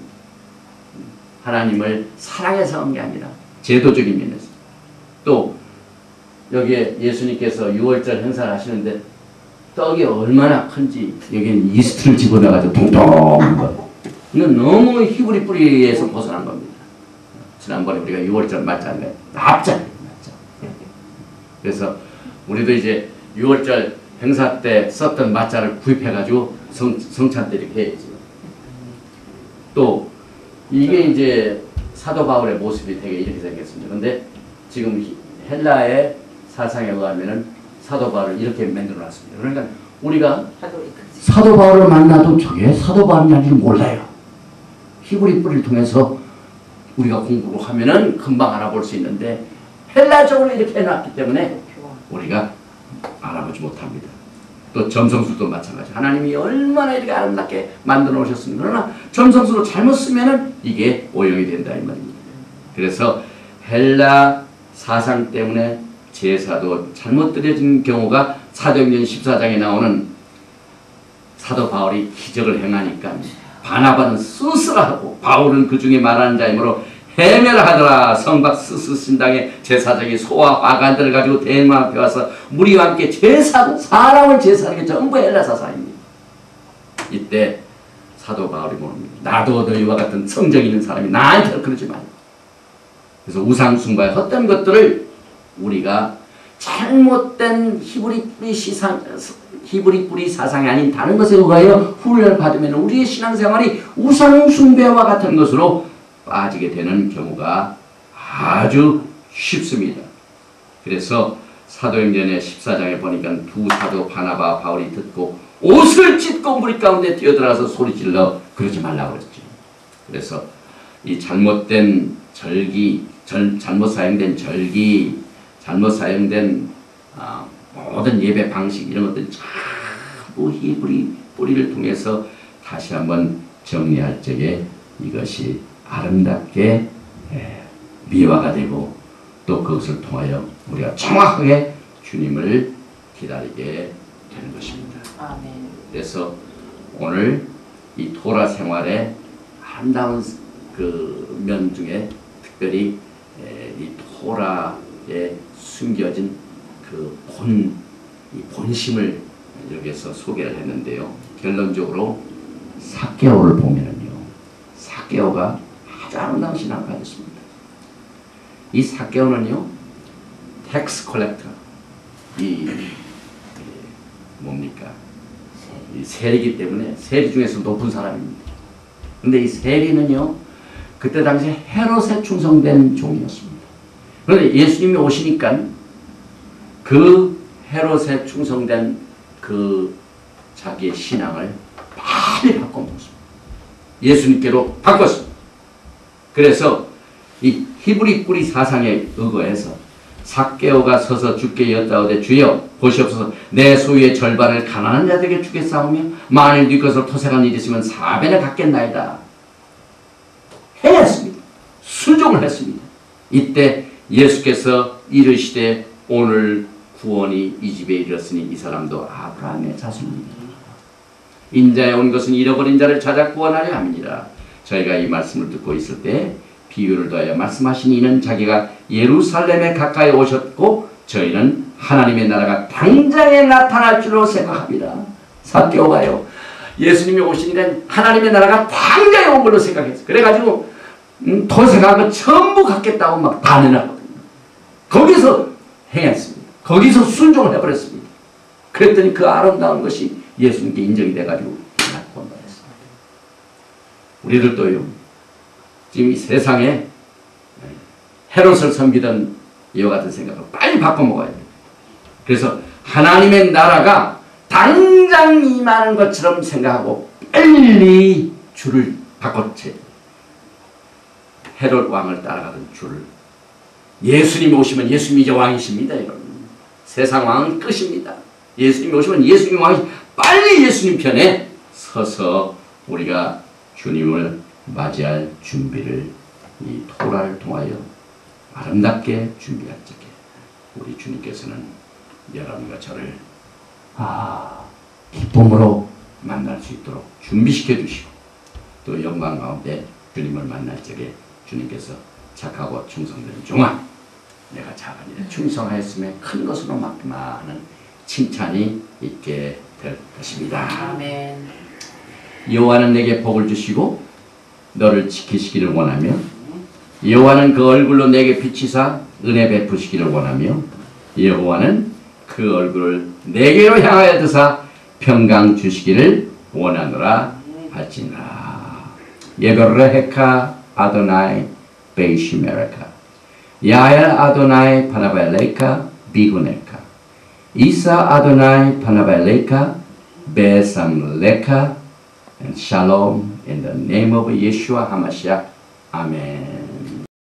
하나님을 사랑해서 한 게 아니라 제도적인 면에서 또 여기에 예수님께서 6월절 행사를 하시는데 떡이 얼마나 큰지 여기는 이스트를 집어넣어가지고 동동한 거 이건 너무 히브리 뿌리에서 벗어난 겁니다. 지난번에 우리가 6월절 맞잖아요. 납작 그래서 우리도 이제 6월절 행사 때 썼던 맞자를 구입해가지고 성찬 때 이렇게 해야지. 또 이게 이제 사도 바울의 모습이 되게 이렇게 생겼습니다. 근데 지금 헬라의 사상에 의하면은 사도 바울을 이렇게 만들어 놨습니다. 그러니까 우리가 사도 바울을 만나도 저게 사도 바울인지 몰라요. 히브리 뿌리를 통해서 우리가 공부를 하면은 금방 알아볼 수 있는데 헬라적으로 이렇게 해놨기 때문에 우리가 알아보지 못합니다. 또 점성술도 마찬가지. 하나님이 얼마나 이렇게 아름답게 만들어 놓으셨습니다. 그러나 점성술을 잘못 쓰면은 이게 오용이 된다 이 말입니다. 그래서 헬라 사상 때문에 제사도 잘못 드려진 경우가 사도행전 14장에 나오는 사도 바울이 기적을 행하니까 바나바는 쓸쓸하고 바울은 그 중에 말하는 자이므로 해멸하더라. 성박 스스 신당의 제사장이 소와 화관들을 가지고 대만 앞에 와서 무리와 함께 제사하고 사람을 제사하는 게 전부 헬라 사상입니다. 이때 사도 바울이 모릅니다. 나도 너희와 같은 성정 있는 사람이 나한테 그러지 말고. 그래서 우상숭배의 헛된 것들을 우리가 잘못된 히브리 뿌리 사상이 아닌 다른 것에 의하여 훈련을 받으면 우리의 신앙생활이 우상숭배와 같은 것으로 빠지게 되는 경우가 아주 쉽습니다. 그래서 사도행전의 14장에 보니까 두 사도 바나바와 바울이 듣고 옷을 찢고 무리 가운데 뛰어들어서 소리질러 그러지 말라고 그랬죠. 그래서 이 잘못된 절기, 잘못 사용된 절기, 잘못 사용된 모든 예배 방식 이런 것들이 전부 히브리 뿌리를 통해서 다시 한번 정리할 적에 이것이 아름답게 미화가 되고 또 그것을 통하여 우리가 정확하게 주님을 기다리게 되는 것입니다. 아멘. 그래서 오늘 이 토라 생활의 아름다운 그 면 중에 특별히 이 토라에 숨겨진 그 본심을 여기서 소개를 했는데요. 결론적으로 삭개오를 보면은요, 삭개오가 아주 아름다운 신앙을 가졌습니다. 이 삭개오는요, 텍스 컬렉터, 뭡니까? 이 세리기 때문에 세리 중에서 높은 사람입니다. 근데 이 세리는요, 그때 당시에 헤롯에 충성된 종이었습니다. 그런데 예수님이 오시니까 그 헤롯에 충성된 그 자기의 신앙을 빨리 바꿔먹었습니다. 예수님께로 바꿨습니다. 그래서 이 히브리 뿌리 사상에 의거해서 삭개오가 서서 주께 여짜오되 주여 보시옵소서 내 소유의 절반을 가난한 자들에게 주겠사오며 만일 네 것을 토색한 일이 있으면 4배나 갚겠나이다. 했습니다. 순종을 했습니다. 이때 예수께서 이르시되 오늘 구원이 이 집에 이르렀으니 이 사람도 아브라함의 자손입니다. 인자에 온 것은 잃어버린 자를 찾아 구원하려 함이니라. 저희가 이 말씀을 듣고 있을 때 비유를 더하여 말씀하신 이는 자기가 예루살렘에 가까이 오셨고 저희는 하나님의 나라가 당장에 나타날 줄로 생각합니다. 삭개오가요. 예수님이 오시니까 하나님의 나라가 당장에 온 걸로 생각했어요. 그래가지고 토색한 거 전부 갖겠다고 막 다 내놨거든요. 거기서 행했습니다. 거기서 순종을 해버렸습니다. 그랬더니 그 아름다운 것이 예수님께 인정이 돼가지고 본받았습니다. 우리들도요, 지금 이 세상에 헤롯을 섬기던 이와 같은 생각을 빨리 바꿔먹어야 돼요. 그래서 하나님의 나라가 당장 임하는 것처럼 생각하고 빨리 줄을 바꿔채 헤롯 왕을 따라가던 줄을 예수님이 오시면 예수님이 이제 왕이십니다. 여러분. 세상 왕은 끝입니다. 예수님이 오시면 예수님이 왕이 빨리 예수님 편에 서서 우리가 주님을 맞이할 준비를 이 토라를 통하여 아름답게 준비할 적에 우리 주님께서는 여러분과 저를 기쁨으로 만날 수 있도록 준비시켜 주시고 또 영광 가운데 주님을 만날 적에 주님께서 착하고 충성된 종아 내가 작은 일에 충성하였음에 큰 것으로 맡기마 하는 칭찬이 있게 될 것입니다. 아멘. 여호와는 내게 복을 주시고 너를 지키시기를 원하며 여호와는 그 얼굴로 내게 비치사 은혜 베푸시기를 원하며 여호와는 그 얼굴을 내게로 향하여 드사 평강 주시기를 원하노라 할지니라. 예베레헤카 아도나이 베이시메레카 야엘 아도나이 파나발레카 비구네카 이사 아도나이 파나발레카 베삼레카 and shalom in the name of Yeshua HaMashiach. Amen.